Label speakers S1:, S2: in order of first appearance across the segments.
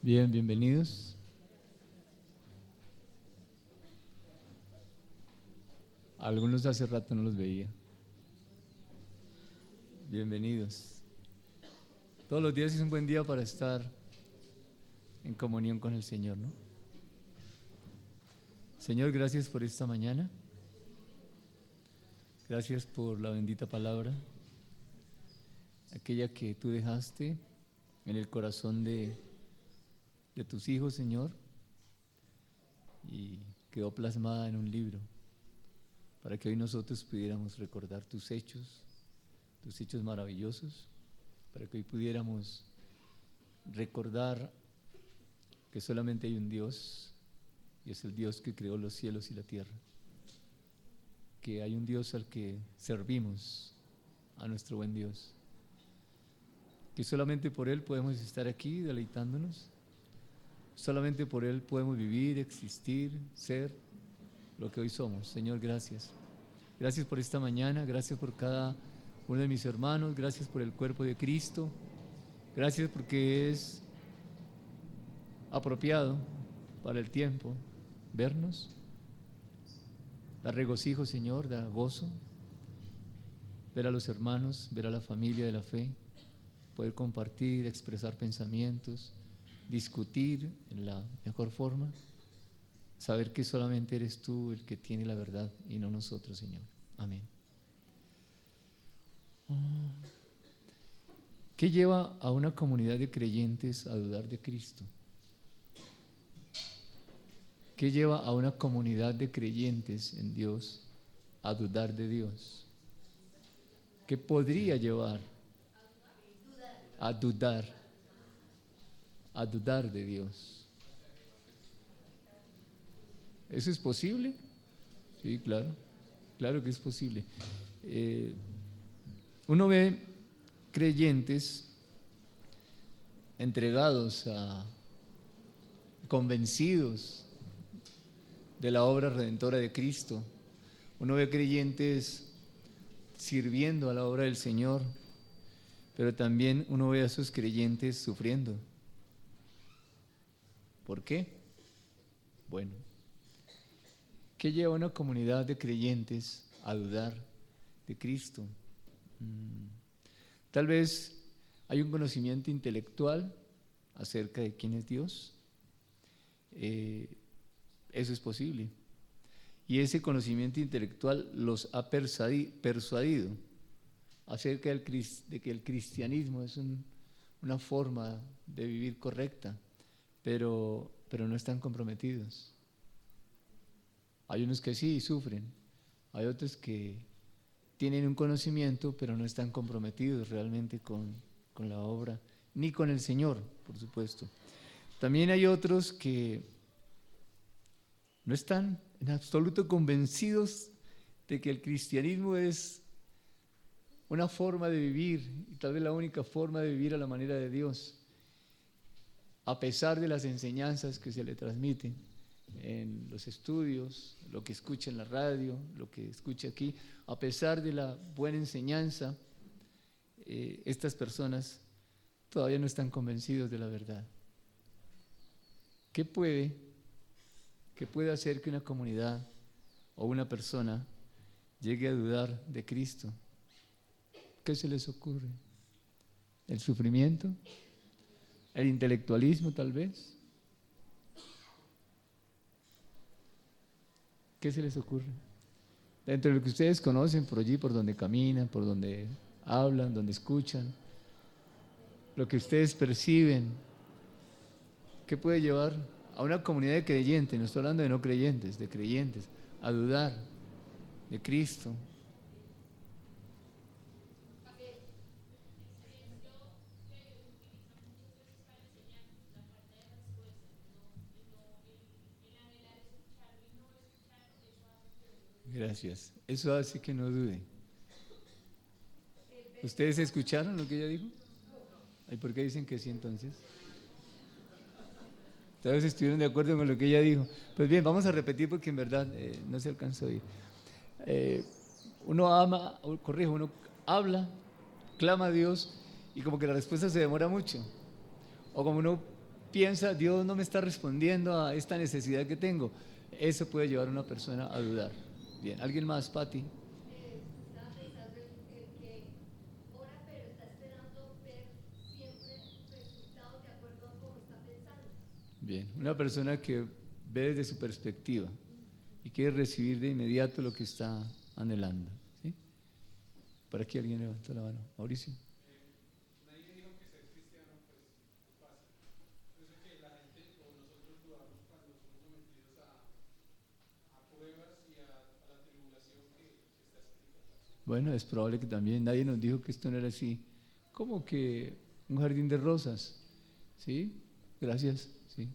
S1: Bien, bienvenidos. Algunos hace rato no los veía. Bienvenidos. Todos los días es un buen día para estar en comunión con el Señor, ¿no? Señor, gracias por esta mañana. Gracias por la bendita palabra, aquella que tú dejaste en el corazón de tus hijos, Señor, y quedó plasmada en un libro, para que hoy nosotros pudiéramos recordar tus hechos maravillosos, para que hoy pudiéramos recordar que solamente hay un Dios, y es el Dios que creó los cielos y la tierra, que hay un Dios al que servimos, a nuestro buen Dios, que solamente por Él podemos estar aquí deleitándonos, solamente por Él podemos vivir, existir, ser lo que hoy somos. Señor, gracias. Gracias por esta mañana, gracias por cada uno de mis hermanos, gracias por el cuerpo de Cristo, gracias porque es apropiado para el tiempo vernos, da regocijo, Señor, da gozo, ver a los hermanos, ver a la familia de la fe, poder compartir, expresar pensamientos, discutir en la mejor forma, saber que solamente eres tú el que tiene la verdad y no nosotros, Señor. Amén. ¿Qué lleva a una comunidad de creyentes a dudar de Cristo? ¿Qué lleva a una comunidad de creyentes en Dios a dudar de Dios? ¿Qué podría llevar a dudar de Dios? ¿Eso es posible? Sí, claro, claro que es posible. Uno ve creyentes entregados, convencidos de la obra redentora de Cristo. Uno ve creyentes sirviendo a la obra del Señor, pero también uno ve a esos creyentes sufriendo. ¿Por qué? Bueno, ¿qué lleva a una comunidad de creyentes a dudar de Cristo? Tal vez hay un conocimiento intelectual acerca de quién es Dios. Eso es posible. Y ese conocimiento intelectual los ha persuadido acerca de que el cristianismo es una forma de vivir correcta, pero no están comprometidos. Hay unos que sí sufren, hay otros que tienen un conocimiento, pero no están comprometidos realmente con la obra, ni con el Señor, por supuesto. También hay otros que no están en absoluto convencidos de que el cristianismo es una forma de vivir, y tal vez la única forma de vivir a la manera de Dios, a pesar de las enseñanzas que se le transmiten en los estudios, lo que escucha en la radio, lo que escucha aquí, a pesar de la buena enseñanza, estas personas todavía no están convencidos de la verdad. ¿Qué puede hacer que una comunidad o una persona llegue a dudar de Cristo? ¿Qué se les ocurre? ¿El sufrimiento? ¿El intelectualismo tal vez? ¿Qué se les ocurre? Dentro de lo que ustedes conocen por allí, por donde caminan, por donde hablan, donde escuchan, lo que ustedes perciben, ¿qué puede llevar a una comunidad de creyentes? No estoy hablando de no creyentes, de creyentes, a dudar de Cristo. Gracias. Eso hace que no dude. ¿Ustedes escucharon lo que ella dijo? ¿Y por qué dicen que sí entonces? Todos estuvieron de acuerdo con lo que ella dijo. Pues bien, vamos a repetir porque en verdad no se alcanzó a oír. Uno uno habla, clama a Dios y como que la respuesta se demora mucho. O como uno piensa, Dios no me está respondiendo a esta necesidad que tengo. Eso puede llevar a una persona a dudar. Bien, ¿alguien más, Pati?
S2: Estaba pensando en que ora, pero está esperando ver siempre resultados de acuerdo a cómo está pensando.
S1: Bien, una persona que ve desde su perspectiva y quiere recibir de inmediato lo que está anhelando. ¿Sí? Por aquí alguien levantó la mano. Mauricio. Bueno, es probable que también nadie nos dijo que esto no era así. Como que un jardín de rosas. ¿Sí? Gracias. Sí.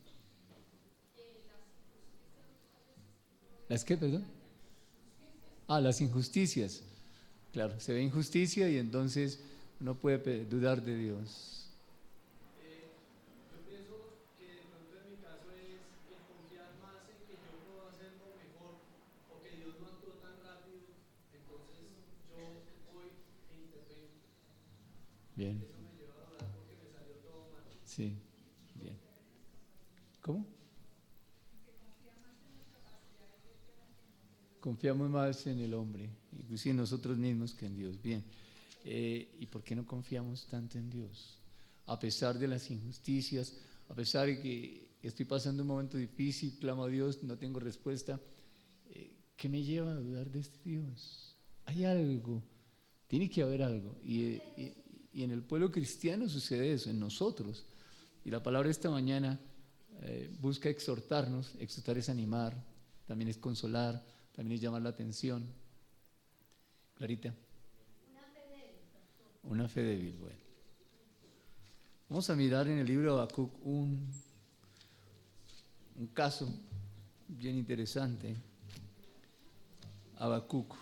S1: ¿Las qué, perdón? Ah, las injusticias. Claro, se ve injusticia y entonces uno puede dudar de Dios.
S3: Yo pienso que de pronto en mi caso es el confiar más en que yo puedo hacerlo mejor o que Dios no actuó tan rápido, entonces yo voy e intervengo.
S1: Bien,
S3: Eso me lleva a orar porque me salió todo mal.
S1: sí, bien. ¿Cómo? Confiamos más en el hombre, inclusive en nosotros mismos, que en Dios. Bien. ¿Y por qué no confiamos tanto en Dios? A pesar de las injusticias, a pesar de que estoy pasando un momento difícil, clamo a Dios, no tengo respuesta. ¿Qué me lleva a dudar de este Dios? Hay algo, tiene que haber algo. Y en el pueblo cristiano sucede eso, en nosotros. Y la palabra esta mañana busca exhortarnos. Exhortar es animar, también es consolar, también es llamar la atención. Clarita. Una fe débil, bueno. Vamos a mirar en el libro de Habacuc un caso bien interesante. Habacuc.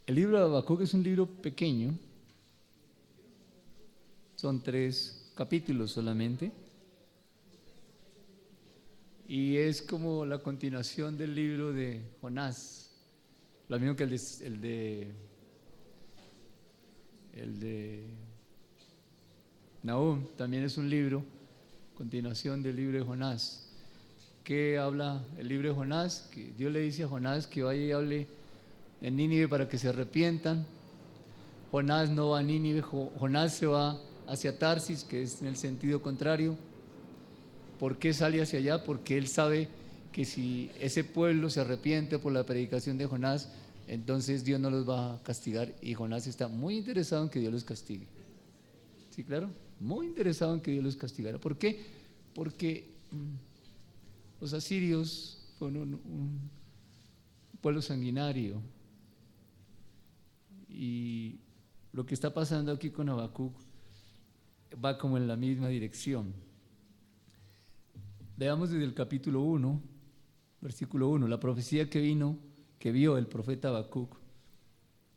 S1: El libro de Habacuc es un libro pequeño, son 3 capítulos solamente, y es como la continuación del libro de Jonás, lo mismo que el de Nahum, también es un libro, continuación del libro de Jonás. ¿Qué habla el libro de Jonás? Que Dios le dice a Jonás que vaya y hable en Nínive para que se arrepientan. Jonás no va a Nínive, Jonás se va hacia Tarsis, que es en el sentido contrario. ¿Por qué sale hacia allá? Porque él sabe que si ese pueblo se arrepiente por la predicación de Jonás, entonces Dios no los va a castigar, y Jonás está muy interesado en que Dios los castigue. ¿Sí, claro? Muy interesado en que Dios los castigara. ¿Por qué? Porque los asirios fueron un pueblo sanguinario, y lo que está pasando aquí con Habacuc va como en la misma dirección. Veamos desde el capítulo 1, versículo 1, la profecía que vio el profeta Habacuc.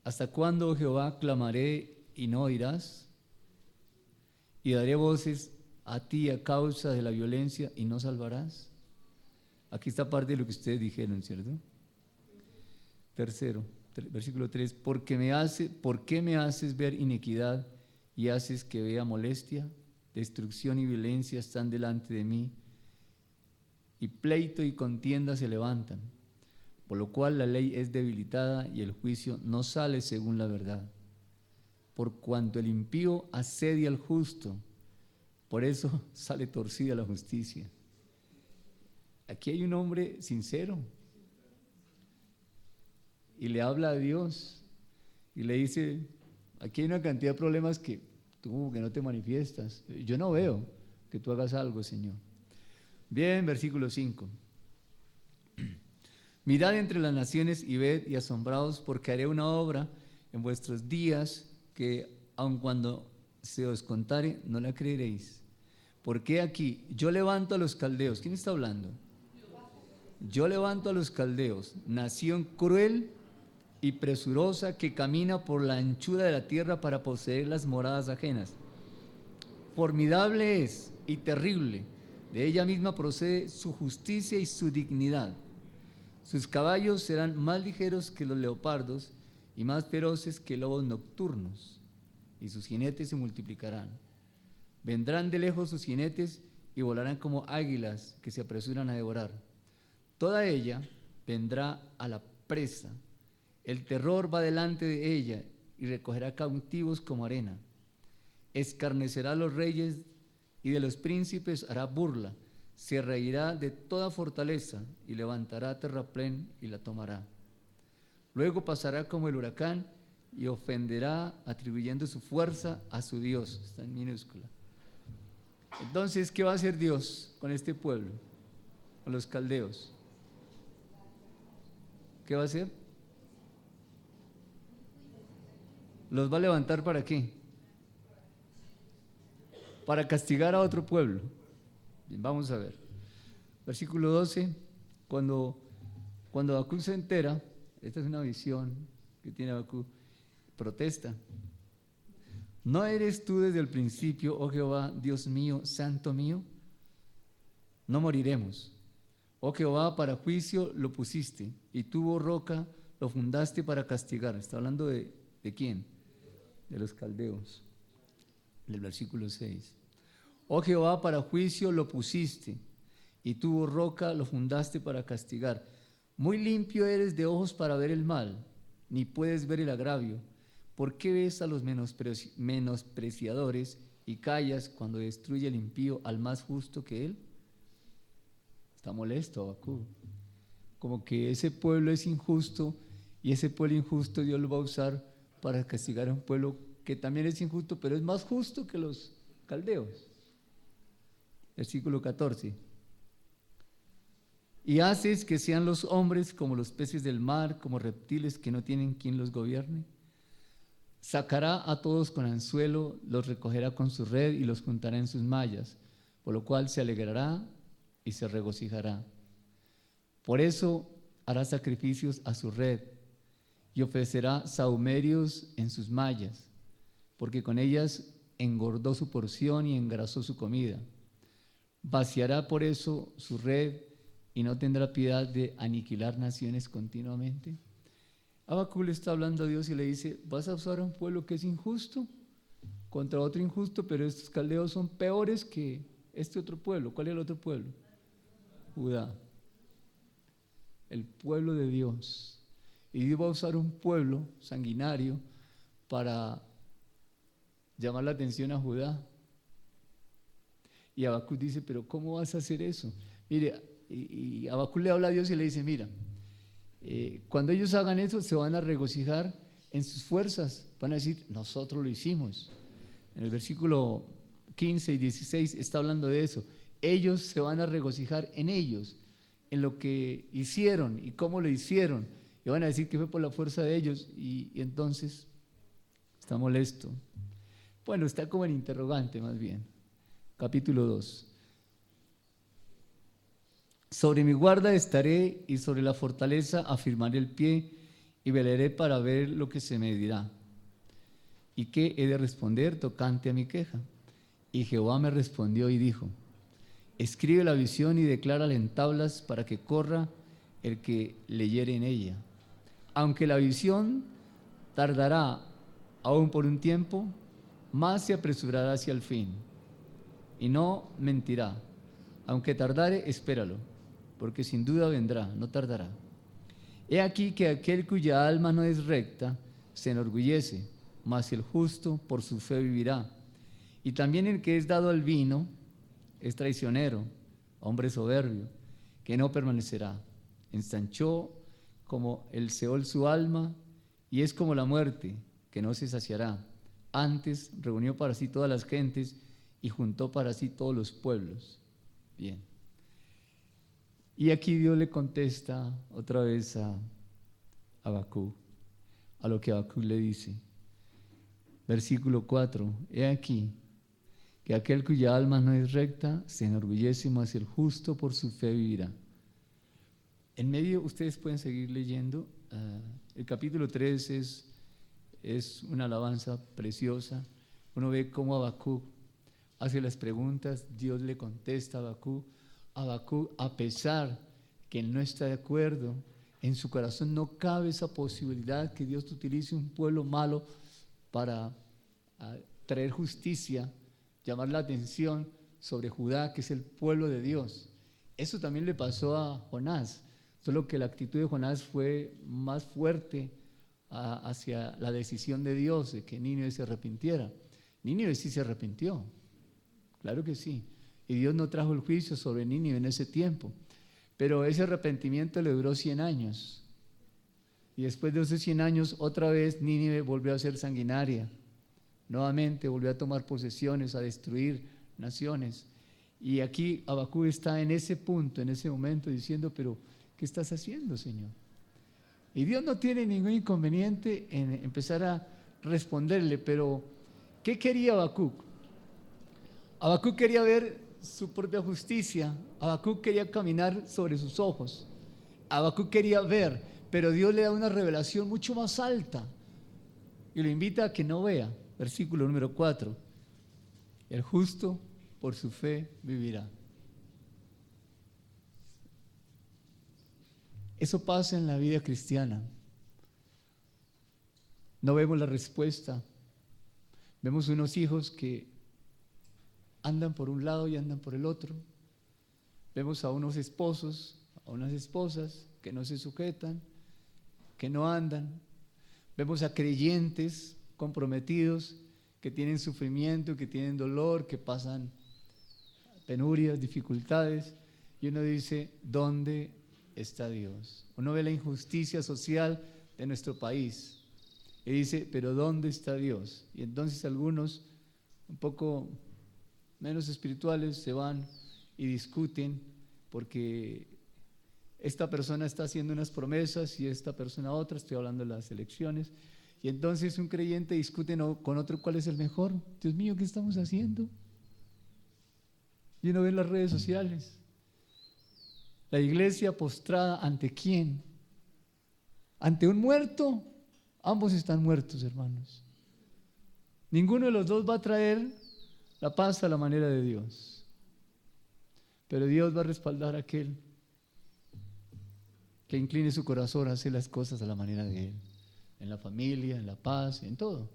S1: ¿Hasta cuándo, oh Jehová, clamaré y no oirás? Y daré voces a ti a causa de la violencia y no salvarás. Aquí está parte de lo que ustedes dijeron, ¿cierto? Tercero, versículo 3, ¿por qué me haces ver iniquidad y haces que vea molestia? Destrucción y violencia están delante de mí, y pleito y contienda se levantan, por lo cual la ley es debilitada y el juicio no sale según la verdad. Por cuanto el impío asedia al justo, por eso sale torcida la justicia. Aquí hay un hombre sincero y le habla a Dios y le dice, aquí hay una cantidad de problemas que tú como que no te manifiestas. Yo no veo que tú hagas algo, Señor. Bien, versículo 5. Mirad entre las naciones y ved y asombraos, porque haré una obra en vuestros días que aun cuando se os contare no la creeréis. Porque aquí yo levanto a los caldeos. ¿Quién está hablando? Yo levanto a los caldeos, nación cruel y presurosa que camina por la anchura de la tierra para poseer las moradas ajenas. Formidable es y terrible, de ella misma procede su justicia y su dignidad. Sus caballos serán más ligeros que los leopardos y más feroces que lobos nocturnos, y sus jinetes se multiplicarán. Vendrán de lejos sus jinetes y volarán como águilas que se apresuran a devorar. Toda ella vendrá a la presa. El terror va delante de ella y recogerá cautivos como arena. Escarnecerá a los reyes y de los príncipes hará burla. Se reirá de toda fortaleza y levantará terraplén y la tomará. Luego pasará como el huracán y ofenderá atribuyendo su fuerza a su Dios. Está en minúscula. Entonces, ¿qué va a hacer Dios con este pueblo? Con los caldeos. ¿Qué va a hacer? ¿Los va a levantar para qué? Para castigar a otro pueblo. Bien, vamos a ver. Versículo 12, cuando Habacuc se entera, esta es una visión que tiene Habacuc, protesta. ¿No eres tú desde el principio, oh Jehová, Dios mío, santo mío? No moriremos. Oh Jehová, para juicio lo pusiste, y tú, oh roca, lo fundaste para castigar. Está hablando de quién? De los caldeos. Del versículo 6. Oh Jehová, para juicio lo pusiste, y tú, oh roca, lo fundaste para castigar. Muy limpio eres de ojos para ver el mal, ni puedes ver el agravio. ¿Por qué ves a los menospreciadores y callas cuando destruye el impío al más justo que él? Está molesto Habacuc. Como que ese pueblo es injusto y ese pueblo injusto Dios lo va a usar para castigar a un pueblo que también es injusto, pero es más justo que los caldeos. Versículo 14. Y haces que sean los hombres como los peces del mar, como reptiles que no tienen quien los gobierne. Sacará a todos con anzuelo, los recogerá con su red y los juntará en sus mallas, por lo cual se alegrará y se regocijará. Por eso hará sacrificios a su red y ofrecerá sahumerios en sus mallas, porque con ellas engordó su porción y engrasó su comida. Vaciará por eso su red y no tendrá piedad de aniquilar naciones continuamente. Habacuc le está hablando a Dios y le dice, vas a usar a un pueblo que es injusto contra otro injusto, pero estos caldeos son peores que este otro pueblo. ¿Cuál es el otro pueblo? Judá. El pueblo de Dios. Y Dios va a usar un pueblo sanguinario para llamar la atención a Judá. Y Habacuc dice, pero ¿cómo vas a hacer eso? Mire, y Habacuc le habla a Dios y le dice, mira, cuando ellos hagan eso se van a regocijar en sus fuerzas, van a decir, nosotros lo hicimos. En el versículo 15 y 16 está hablando de eso. Ellos se van a regocijar en ellos, en lo que hicieron y cómo lo hicieron. Y van a decir que fue por la fuerza de ellos y entonces está molesto. Bueno, está como en interrogante más bien. Capítulo 2. Sobre mi guarda estaré y sobre la fortaleza afirmaré el pie y velaré para ver lo que se me dirá. ¿Y qué he de responder tocante a mi queja? Y Jehová me respondió y dijo, escribe la visión y declárala en tablas para que corra el que leyere en ella. Aunque la visión tardará aún por un tiempo, más se apresurará hacia el fin y no mentirá. Aunque tardare, espéralo, porque sin duda vendrá, no tardará. He aquí que aquel cuya alma no es recta se enorgullece, mas el justo por su fe vivirá. Y también el que es dado al vino es traicionero, hombre soberbio, que no permanecerá. Ensanchó como el Seol su alma, y es como la muerte, que no se saciará. Antes reunió para sí todas las gentes y juntó para sí todos los pueblos. Bien. Y aquí Dios le contesta otra vez a Habacuc, a lo que Habacuc le dice. Versículo 4, he aquí que aquel cuya alma no es recta se enorgullece, mas el justo por su fe vivirá. En medio, ustedes pueden seguir leyendo. El capítulo 3 es una alabanza preciosa. Uno ve cómo Habacuc hace las preguntas, Dios le contesta a Habacuc. Habacuc, a pesar que él no está de acuerdo, en su corazón no cabe esa posibilidad que Dios utilice un pueblo malo para traer justicia, llamar la atención sobre Judá, que es el pueblo de Dios. Eso también le pasó a Jonás, solo que la actitud de Jonás fue más fuerte hacia la decisión de Dios de que Nínive se arrepintiera. Nínive sí se arrepintió, claro que sí, y Dios no trajo el juicio sobre Nínive en ese tiempo, pero ese arrepentimiento le duró 100 años, y después de esos 100 años otra vez Nínive volvió a ser sanguinaria, nuevamente volvió a tomar posesiones, a destruir naciones, y aquí Habacuc está en ese punto, en ese momento diciendo, pero ¿qué estás haciendo, Señor? Y Dios no tiene ningún inconveniente en empezar a responderle, pero ¿qué quería Habacuc? Habacuc quería ver su propia justicia, Habacuc quería caminar sobre sus ojos, Habacuc quería ver, pero Dios le da una revelación mucho más alta y lo invita a que no vea. Versículo número 4, el justo por su fe vivirá. Eso pasa en la vida cristiana. No vemos la respuesta. Vemos unos hijos que andan por un lado y andan por el otro. Vemos a unos esposos, a unas esposas que no se sujetan, que no andan. Vemos a creyentes comprometidos que tienen sufrimiento, que tienen dolor, que pasan penurias, dificultades. Y uno dice, ¿dónde está Dios? Uno ve la injusticia social de nuestro país y dice, pero ¿dónde está Dios? Y entonces algunos un poco menos espirituales se van y discuten porque esta persona está haciendo unas promesas y esta persona otra, estoy hablando de las elecciones, y entonces un creyente discute con otro cuál es el mejor. Dios mío, ¿qué estamos haciendo? Y uno ve en las redes sociales la iglesia postrada ¿ante quién? ¿Ante un muerto? Ambos están muertos, hermanos. Ninguno de los dos va a traer la paz a la manera de Dios. Pero Dios va a respaldar a aquel que incline su corazón a hacer las cosas a la manera de Él. En la familia, en la paz, en todo.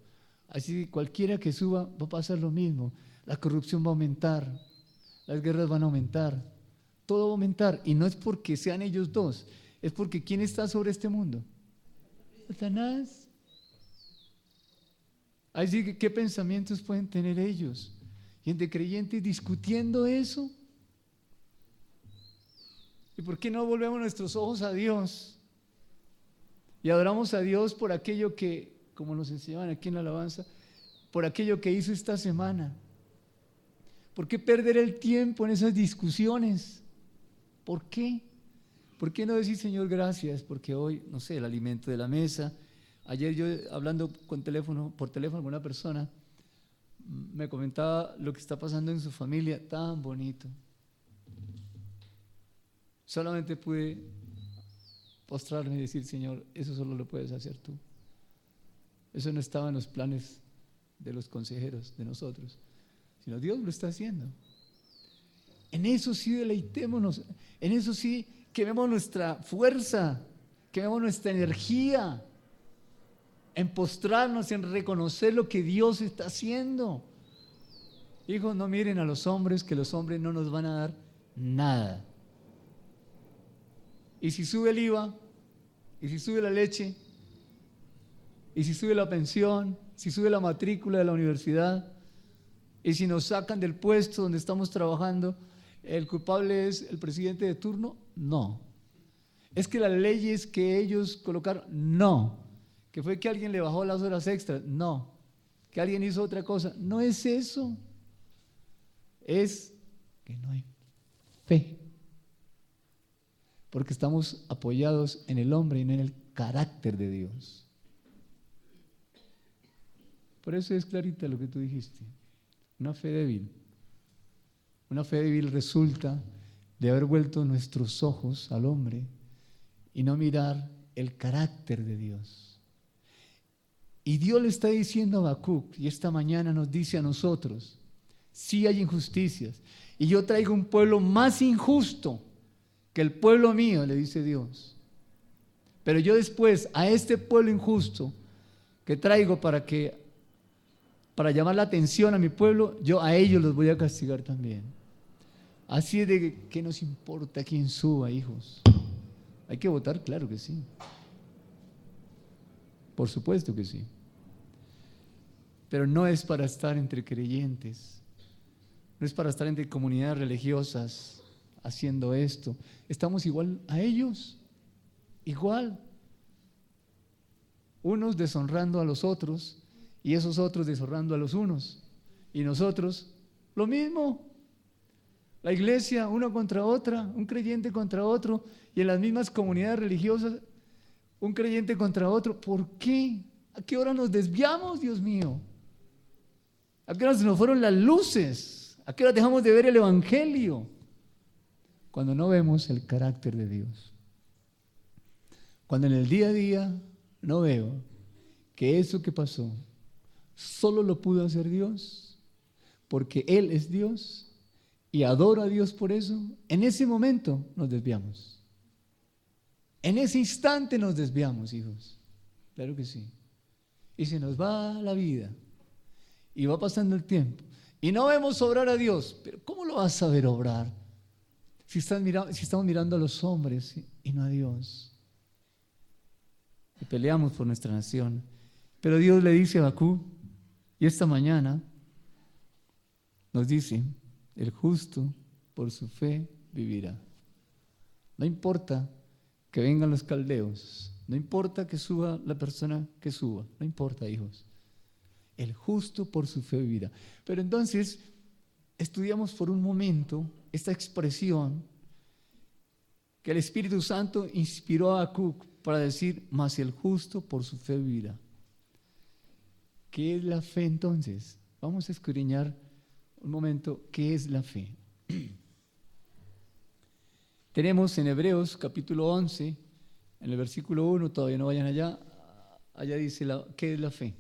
S1: Así que cualquiera que suba va a pasar lo mismo. La corrupción va a aumentar, las guerras van a aumentar, todo va a aumentar. Y no es porque sean ellos dos, es porque ¿quién está sobre este mundo? Satanás. Así que ¿qué pensamientos pueden tener ellos? Gente creyente discutiendo eso. ¿Y por qué no volvemos nuestros ojos a Dios? Y adoramos a Dios por aquello que, como nos enseñaban aquí en la alabanza, por aquello que hizo esta semana. ¿Por qué perder el tiempo en esas discusiones? ¿Por qué? ¿Por qué no decir, Señor, gracias? Porque hoy, no sé, el alimento de la mesa. Ayer yo hablando por teléfono con una persona, me comentaba lo que está pasando en su familia, tan bonito. Solamente pude postrarme y decir, Señor, eso solo lo puedes hacer tú. Eso no estaba en los planes de los consejeros, de nosotros, sino Dios lo está haciendo. En eso sí deleitémonos, en eso sí quememos nuestra fuerza, quememos nuestra energía, en postrarnos, en reconocer lo que Dios está haciendo. Hijos, no miren a los hombres, que los hombres no nos van a dar nada. Y si sube el IVA, y si sube la leche, y si sube la pensión, si sube la matrícula de la universidad, y si nos sacan del puesto donde estamos trabajando, ¿el culpable es el presidente de turno? No. ¿Es que las leyes que ellos colocaron? No. ¿Que fue que alguien le bajó las horas extras? No. ¿Que alguien hizo otra cosa? No es eso. Es que no hay fe. Porque estamos apoyados en el hombre y no en el carácter de Dios. Por eso es clarita lo que tú dijiste. Una fe débil. Una fe débil resulta de haber vuelto nuestros ojos al hombre y no mirar el carácter de Dios. Y Dios le está diciendo a Habacuc, y esta mañana nos dice a nosotros, sí hay injusticias, y yo traigo un pueblo más injusto que el pueblo mío, le dice Dios. Pero yo después a este pueblo injusto que traigo para llamar la atención a mi pueblo, yo a ellos los voy a castigar también. Así es de que nos importa quién suba, hijos. ¿Hay que votar? Claro que sí. Por supuesto que sí. Pero no es para estar entre creyentes. No es para estar entre comunidades religiosas haciendo esto. Estamos igual a ellos. Igual. Unos deshonrando a los otros y esos otros deshonrando a los unos. Y nosotros lo mismo. La iglesia, una contra otra, un creyente contra otro, y en las mismas comunidades religiosas, un creyente contra otro. ¿Por qué? ¿A qué hora nos desviamos, Dios mío? ¿A qué hora se nos fueron las luces? ¿A qué hora dejamos de ver el evangelio? Cuando no vemos el carácter de Dios. Cuando en el día a día no veo que eso que pasó solo lo pudo hacer Dios, porque Él es Dios y adoro a Dios por eso, en ese momento nos desviamos. En ese instante nos desviamos, hijos. Claro que sí. Y se nos va la vida y va pasando el tiempo y no vemos obrar a Dios. Pero ¿cómo lo vas a ver obrar si estamos mirando a los hombres y no a Dios? Y peleamos por nuestra nación. Pero Dios le dice a Habacuc, y esta mañana nos dice, el justo por su fe vivirá. No importa que vengan los caldeos, no importa que suba la persona que suba, no importa, hijos. El justo por su fe vivirá. Pero entonces, estudiamos por un momento esta expresión que el Espíritu Santo inspiró a Habacuc para decir, mas el justo por su fe vivirá. ¿Qué es la fe entonces? Vamos a escudriñar un momento, ¿qué es la fe? Tenemos en Hebreos capítulo 11, en el versículo 1, todavía no vayan allá, allá dice, ¿qué es la fe?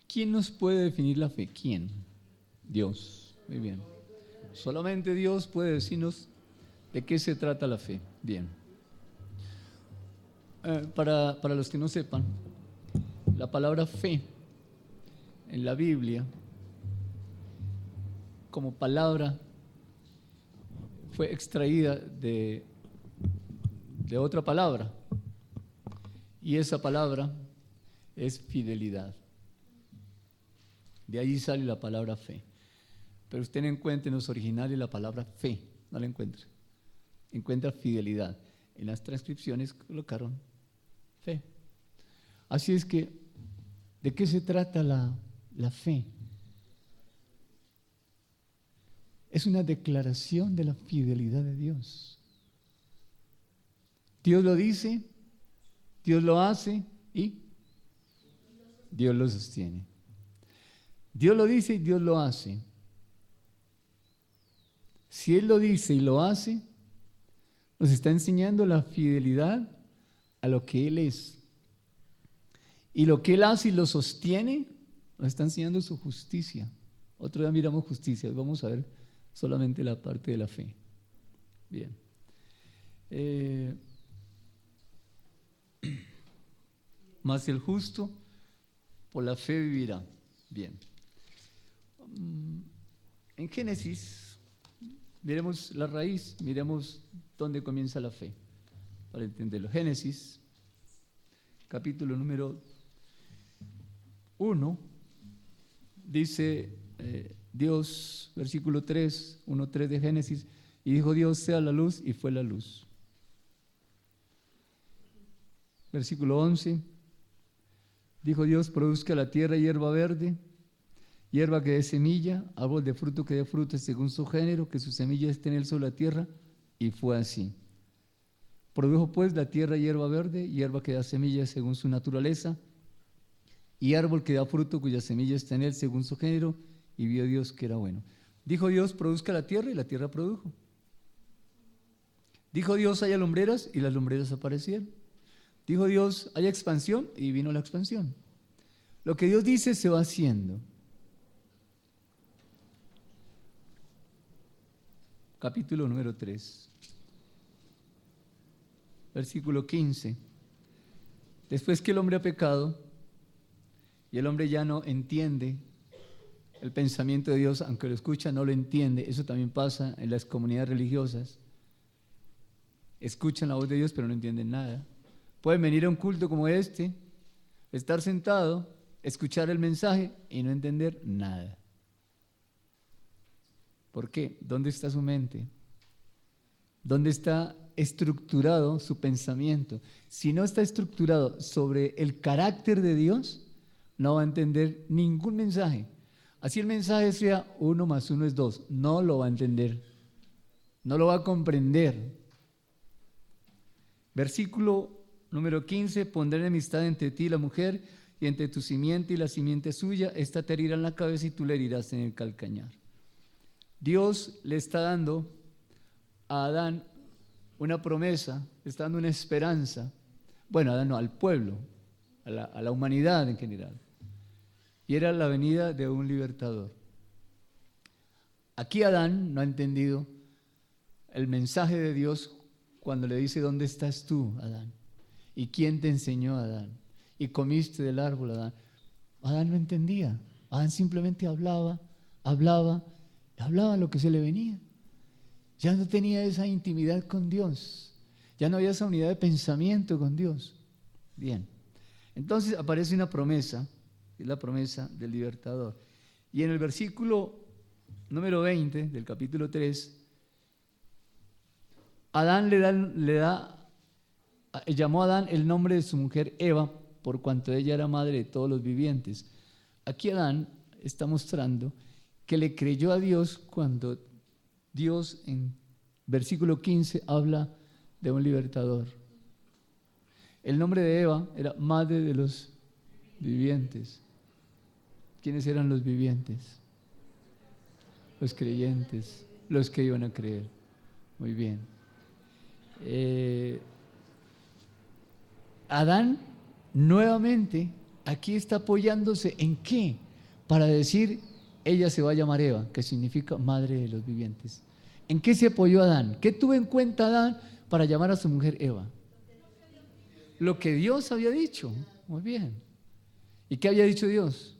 S1: ¿Quién nos puede definir la fe? ¿Quién? Dios. Muy bien. Solamente Dios puede decirnos de qué se trata la fe. Bien. Para los que no sepan, la palabra fe en la Biblia, como palabra, fue extraída de otra palabra. Y esa palabra es fidelidad. De ahí sale la palabra fe. Pero usted no encuentra en los originales la palabra fe, no la encuentra. Encuentra fidelidad. En las transcripciones colocaron fe. Así es que, ¿de qué se trata la fe? Es una declaración de la fidelidad de Dios. Dios lo dice, Dios lo hace y Dios lo sostiene. Dios lo dice y Dios lo hace. Si Él lo dice y lo hace, nos está enseñando la fidelidad a lo que Él es. Y lo que Él hace y lo sostiene, nos está enseñando su justicia. Otro día miramos justicia, vamos a ver solamente la parte de la fe. Bien. Mas el justo por la fe vivirá. Bien. En Génesis, miremos la raíz, miremos dónde comienza la fe, para entenderlo. Génesis, capítulo número 1, dice Dios, versículo 3, 1:3 de Génesis, y dijo Dios, sea la luz, y fue la luz. Versículo 11, dijo Dios, produzca la tierra hierba verde, hierba que dé semilla, árbol de fruto que dé fruto según su género, que su semilla esté en él sobre la tierra. Y fue así. Produjo pues la tierra hierba verde, hierba que da semillas según su naturaleza, y árbol que da fruto cuya semilla está en él según su género, y vio Dios que era bueno. Dijo Dios, produzca la tierra, y la tierra produjo. Dijo Dios, haya lumbreras, y las lumbreras aparecieron. Dijo Dios, haya expansión, y vino la expansión. Lo que Dios dice se va haciendo. Capítulo número 3. Versículo 15. Después que el hombre ha pecado y el hombre ya no entiende el pensamiento de Dios, aunque lo escucha, no lo entiende. Eso también pasa en las comunidades religiosas. Escuchan la voz de Dios, pero no entienden nada. Pueden venir a un culto como este, estar sentado, escuchar el mensaje y no entender nada. ¿Por qué? ¿Dónde está su mente? ¿Dónde está estructurado su pensamiento? Si no está estructurado sobre el carácter de Dios, no va a entender ningún mensaje. Así el mensaje sea 1 más 1 es 2, no lo va a entender, no lo va a comprender. Versículo número 15, pondré enemistad entre ti y la mujer, y entre tu simiente y la simiente suya, esta te herirá en la cabeza y tú le herirás en el calcañar. Dios le está dando a Adán una promesa, le está dando una esperanza, bueno, a Adán no, al pueblo, a la humanidad en general. Y era la venida de un libertador. Aquí Adán no ha entendido el mensaje de Dios cuando le dice, ¿dónde estás tú, Adán? ¿Y quién te enseñó, Adán? ¿Y comiste del árbol, Adán? Adán no entendía. Adán simplemente hablaba lo que se le venía. Ya no tenía esa intimidad con Dios. Ya no había esa unidad de pensamiento con Dios. Bien. Entonces aparece una promesa, que es la promesa del libertador. Y en el versículo número 20 del capítulo 3, Adán llamó a Adán el nombre de su mujer Eva, por cuanto ella era madre de todos los vivientes. Aquí Adán está mostrando que le creyó a Dios cuando Dios en versículo 15 habla de un libertador. El nombre de Eva era madre de los vivientes. ¿Quiénes eran los vivientes? Los creyentes, los que iban a creer. Muy bien. Adán nuevamente aquí está apoyándose ¿en qué? Para decir, ella se va a llamar Eva, que significa madre de los vivientes. ¿En qué se apoyó Adán? ¿Qué tuvo en cuenta Adán para llamar a su mujer Eva? Lo que Dios había dicho. Muy bien. ¿Y qué había dicho Dios?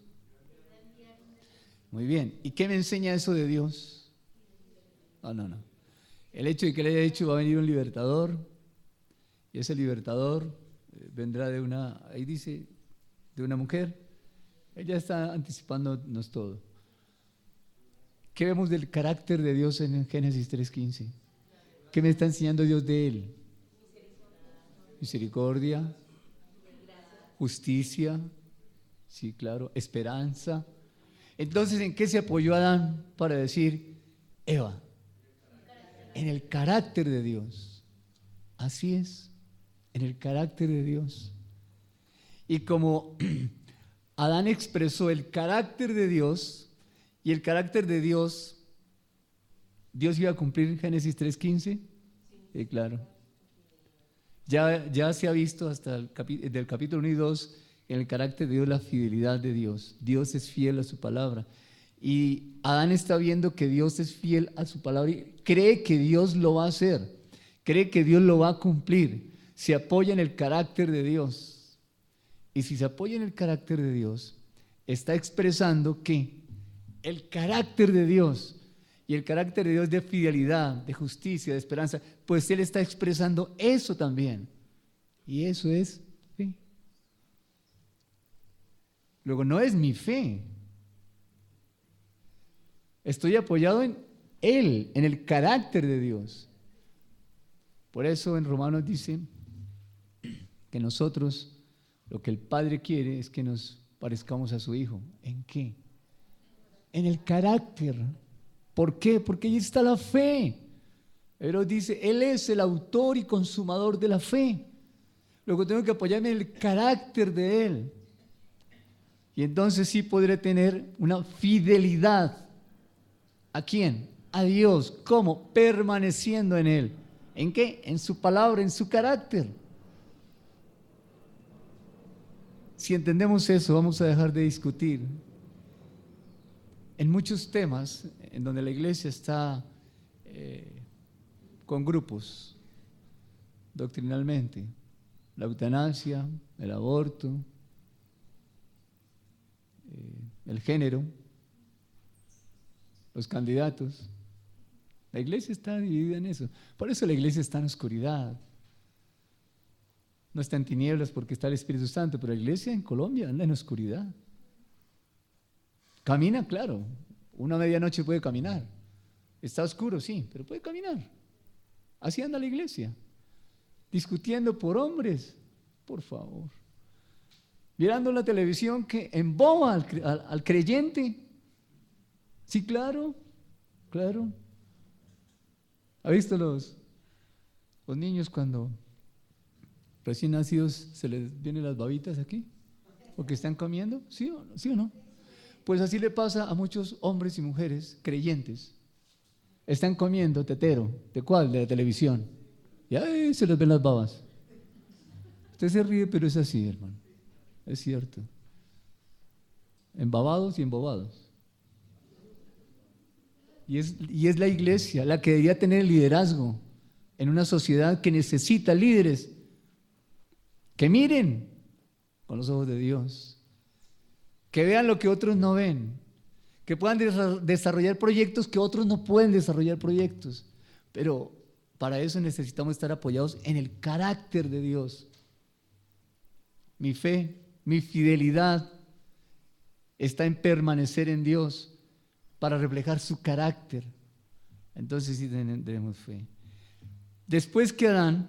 S1: Muy bien. ¿Y qué me enseña eso de Dios? No. El hecho de que le haya dicho va a venir un libertador, y ese libertador vendrá de una, ahí dice, de una mujer. Ella está anticipándonos todo. ¿Qué vemos del carácter de Dios en Génesis 3:15? ¿Qué me está enseñando Dios de Él? Misericordia, justicia, sí, claro, esperanza. Entonces, ¿en qué se apoyó Adán para decir Eva? En el carácter de Dios. Así es, en el carácter de Dios. Y como Adán expresó el carácter de Dios, y el carácter de Dios, ¿Dios iba a cumplir Génesis 3:15? Sí, claro. Ya se ha visto hasta del capítulo 1 y 2 en el carácter de Dios, la fidelidad de Dios. Dios es fiel a su palabra. Y Adán está viendo que Dios es fiel a su palabra y cree que Dios lo va a hacer, cree que Dios lo va a cumplir. Se apoya en el carácter de Dios. Y si se apoya en el carácter de Dios, está expresando que el carácter de Dios, y el carácter de Dios de fidelidad, de justicia, de esperanza, pues Él está expresando eso también. Y eso es fe. Luego, no es mi fe. Estoy apoyado en Él, en el carácter de Dios. Por eso en Romanos dice que nosotros, lo que el Padre quiere es que nos parezcamos a su Hijo. ¿En qué? En el carácter. ¿Por qué? Porque ahí está la fe. Hebreos dice, Él es el autor y consumador de la fe. Luego tengo que apoyarme en el carácter de Él. Y entonces sí podré tener una fidelidad. ¿A quién? A Dios. ¿Cómo? Permaneciendo en Él. ¿En qué? En su palabra, en su carácter. Si entendemos eso, vamos a dejar de discutir. En muchos temas en donde la iglesia está con grupos doctrinalmente, la eutanasia, el aborto, el género, los candidatos. La iglesia está dividida en eso. Por eso la iglesia está en oscuridad. No está en tinieblas porque está el Espíritu Santo, pero la iglesia en Colombia anda en oscuridad. Camina, claro. Una medianoche puede caminar. Está oscuro, sí, pero puede caminar. Así anda la iglesia. Discutiendo por hombres, por favor. Mirando la televisión que emboba al creyente. Sí, claro, claro. ¿Ha visto los niños cuando recién nacidos se les vienen las babitas aquí? ¿Porque están comiendo? ¿Sí o no? Pues así le pasa a muchos hombres y mujeres creyentes. Están comiendo tetero. ¿De cuál? De la televisión. Y ahí se les ven las babas. Usted se ríe, pero es así, hermano. Es cierto. Embabados y embobados. Y es la iglesia la que debería tener el liderazgo en una sociedad que necesita líderes que miren con los ojos de Dios, que vean lo que otros no ven, que puedan desarrollar proyectos que otros no pueden desarrollar proyectos. Pero para eso necesitamos estar apoyados en el carácter de Dios. Mi fe, mi fidelidad está en permanecer en Dios para reflejar su carácter. Entonces sí tenemos fe. Después que Adán,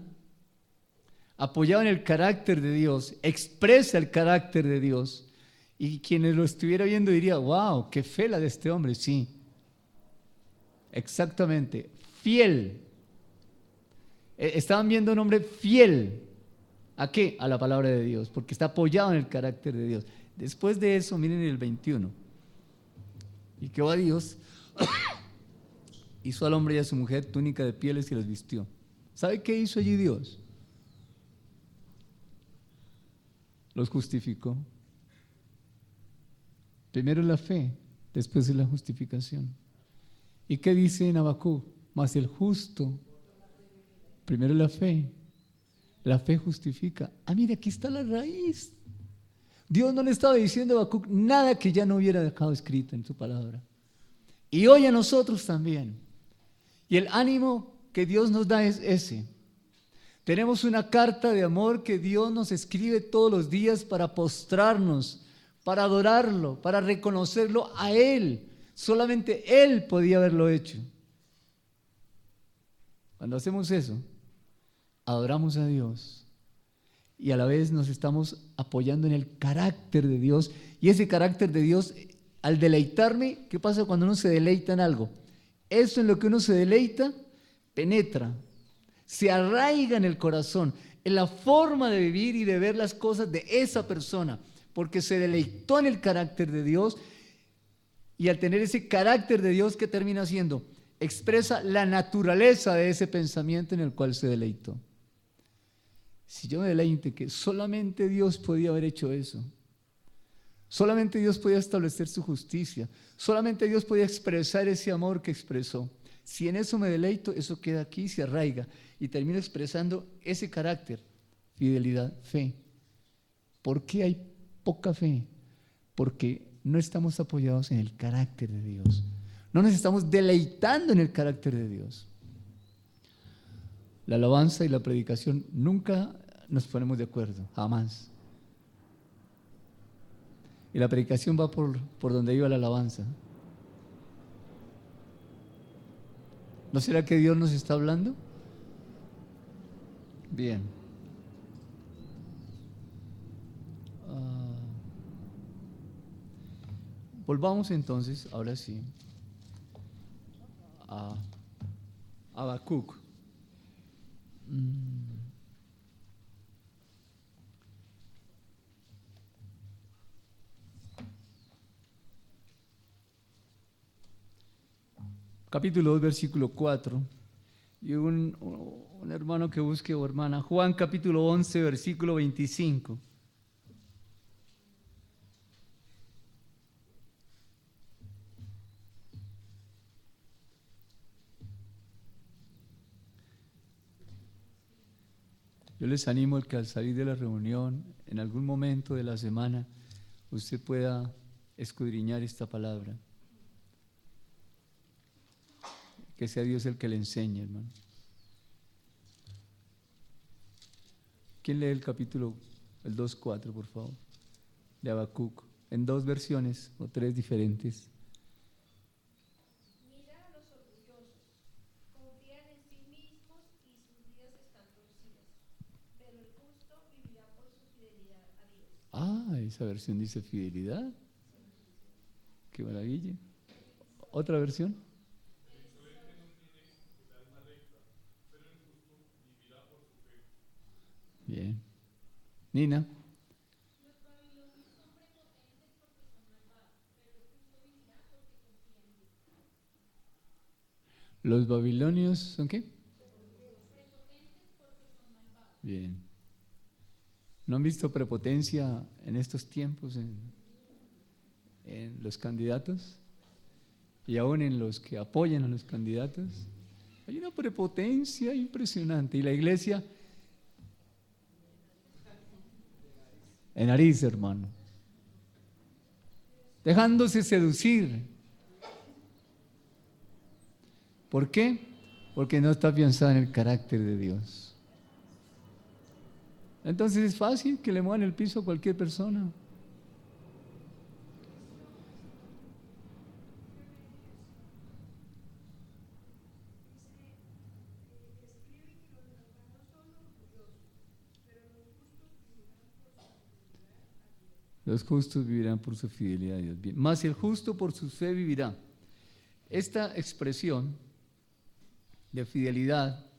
S1: apoyado en el carácter de Dios, expresa el carácter de Dios, y quienes lo estuviera viendo diría, wow, qué fe la de este hombre. Sí, exactamente, fiel. Estaban viendo un hombre fiel. ¿A qué? A la palabra de Dios, porque está apoyado en el carácter de Dios. Después de eso, miren el 21. Y que va Dios, hizo al hombre y a su mujer túnica de pieles y los vistió. ¿Sabe qué hizo allí Dios? Los justificó. Primero la fe, después la justificación. ¿Y qué dice en Habacuc? Mas el justo, primero la fe justifica. Ah, mira, aquí está la raíz. Dios no le estaba diciendo a Habacuc nada que ya no hubiera dejado escrito en su palabra. Y hoy a nosotros también. Y el ánimo que Dios nos da es ese. Tenemos una carta de amor que Dios nos escribe todos los días para postrarnos, para adorarlo, para reconocerlo a Él. Solamente Él podía haberlo hecho. Cuando hacemos eso, adoramos a Dios y a la vez nos estamos apoyando en el carácter de Dios. Y ese carácter de Dios, al deleitarme, ¿qué pasa cuando uno se deleita en algo? Eso en lo que uno se deleita, penetra, se arraiga en el corazón, en la forma de vivir y de ver las cosas de esa persona, porque se deleitó en el carácter de Dios. Y al tener ese carácter de Dios, ¿qué termina haciendo? Expresa la naturaleza de ese pensamiento en el cual se deleitó. Si yo me deleite que solamente Dios podía haber hecho eso, solamente Dios podía establecer su justicia, solamente Dios podía expresar ese amor que expresó. Si en eso me deleito, eso queda aquí, se arraiga y termino expresando ese carácter, fidelidad, fe. ¿Por qué hay poca fe? Porque no estamos apoyados en el carácter de Dios. No nos estamos deleitando en el carácter de Dios. La alabanza y la predicación nunca nos ponemos de acuerdo, jamás. Y la predicación va por donde iba la alabanza. ¿No será que Dios nos está hablando? Bien. Volvamos entonces, ahora sí, a Habacuc. Capítulo 2, versículo 4. Y un hermano que busque, o hermana, Juan capítulo 11, versículo 25. Yo les animo el que al salir de la reunión, en algún momento de la semana, usted pueda escudriñar esta palabra. Que sea Dios el que le enseñe, hermano. ¿Quién lee el capítulo, el 2:4, por favor? De Habacuc, en 2 versiones o 3 diferentes.
S2: Mira a los orgullosos, confían en sí mismos y sus vidas están torcidas, pero el justo vivirá por su fidelidad a Dios.
S1: Ah, esa versión dice fidelidad. Qué maravilla. ¿Otra versión? Bien. Nina.
S2: Los babilonios son prepotentes porque son malvados, pero el justo vivirá porque confía en Dios.
S1: ¿Los babilonios son qué?
S2: Prepotentes porque son malvados.
S1: Bien. ¿No han visto prepotencia en estos tiempos en los candidatos? Y aún en los que apoyan a los candidatos. Hay una prepotencia impresionante. Y la iglesia, en nariz, hermano. Dejándose seducir. ¿Por qué? Porque no está pensada en el carácter de Dios. Entonces es fácil que le muevan el piso a cualquier persona. Los justos vivirán por su fidelidad a Dios. Bien. Mas el justo por su fe vivirá. Esta expresión de fidelidad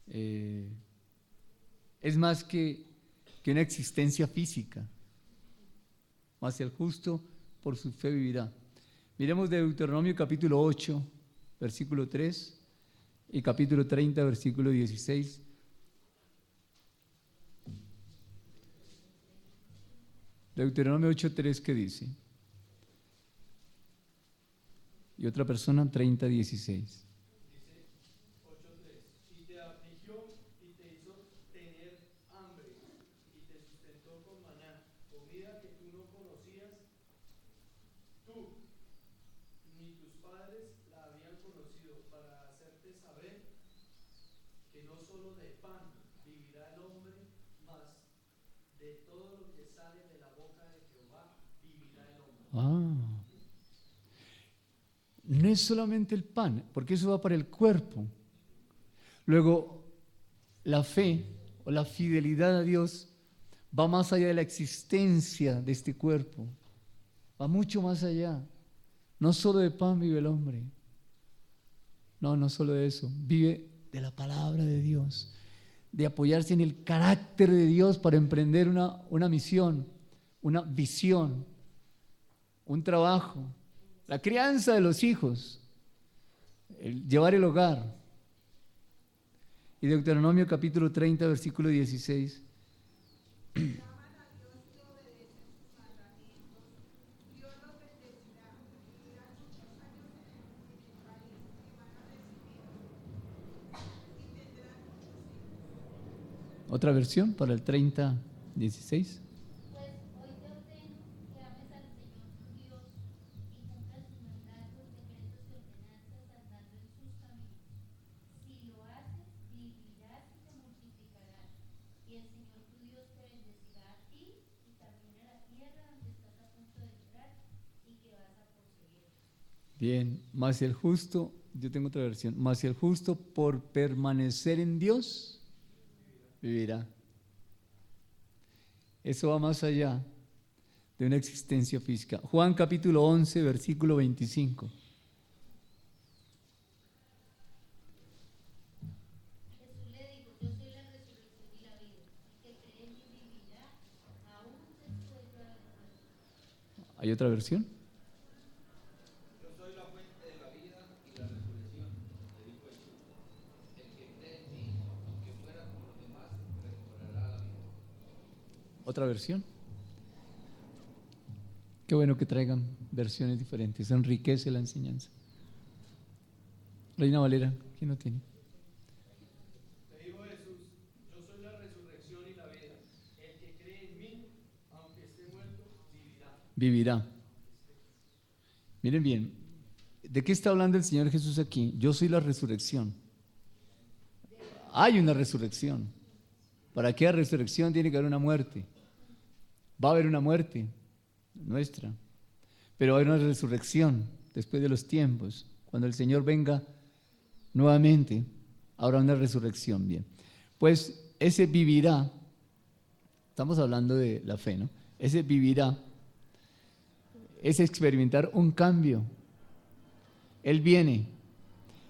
S1: es más que una existencia física. Mas el justo por su fe vivirá. Miremos de Deuteronomio capítulo 8, versículo 3 y capítulo 30, versículo 16. Deuteronomio 8:3, ¿qué dice? Y otra persona, 30:16.
S3: Dice 8:3, y te afligió y te hizo tener hambre y te sustentó con maná, comida que tú no conocías, tú ni tus padres la habían conocido, para hacerte saber que no solo de pan vivirá el hombre, mas de todo lo que sale de la boca de Jehová vivirá el hombre.
S1: No es solamente el pan, porque eso va para el cuerpo. Luego, la fe o la fidelidad a Dios va más allá de la existencia de este cuerpo. Va mucho más allá. No solo de pan vive el hombre. No solo de eso. Vive de la palabra de Dios. De apoyarse en el carácter de Dios para emprender una misión, una visión, un trabajo. La crianza de los hijos, llevar el hogar. Y Deuteronomio capítulo 30, versículo 16. Otra versión para el 30, 16.
S2: Pues hoy te ordeno que ames al Señor tu Dios y cumplas sus mandatos, decretos y ordenanzas andando en sus caminos. Si lo haces, vivirás y te multiplicarás. Y el Señor tu Dios te bendecirá a ti y también a la tierra donde estás a punto de entrar y que vas a poseer.
S1: Bien, mas el justo, yo tengo otra versión, mas el justo por permanecer en Dios vivirá. Eso va más allá de una existencia física. Juan capítulo 11, versículo 25. ¿Hay otra versión?
S4: Yo soy la fuente de la vida y la resurrección, le dijo Jesús. El que cree en mí, aunque muera como los demás, recobrará la vida.
S1: ¿Otra versión? Qué bueno que traigan versiones diferentes, enriquece la enseñanza. Reina Valera, ¿quién no tiene?
S3: Le dijo Jesús, yo soy la resurrección y la vida. El que cree en mí, aunque esté muerto, vivirá.
S1: Vivirá. Miren bien, ¿de qué está hablando el Señor Jesús aquí? Yo soy la resurrección. Hay una resurrección. Para que haya resurrección tiene que haber una muerte. Va a haber una muerte nuestra, pero va a haber una resurrección después de los tiempos. Cuando el Señor venga nuevamente, habrá una resurrección. Bien, pues ese vivirá, estamos hablando de la fe, ¿no? Ese vivirá es experimentar un cambio. Él viene,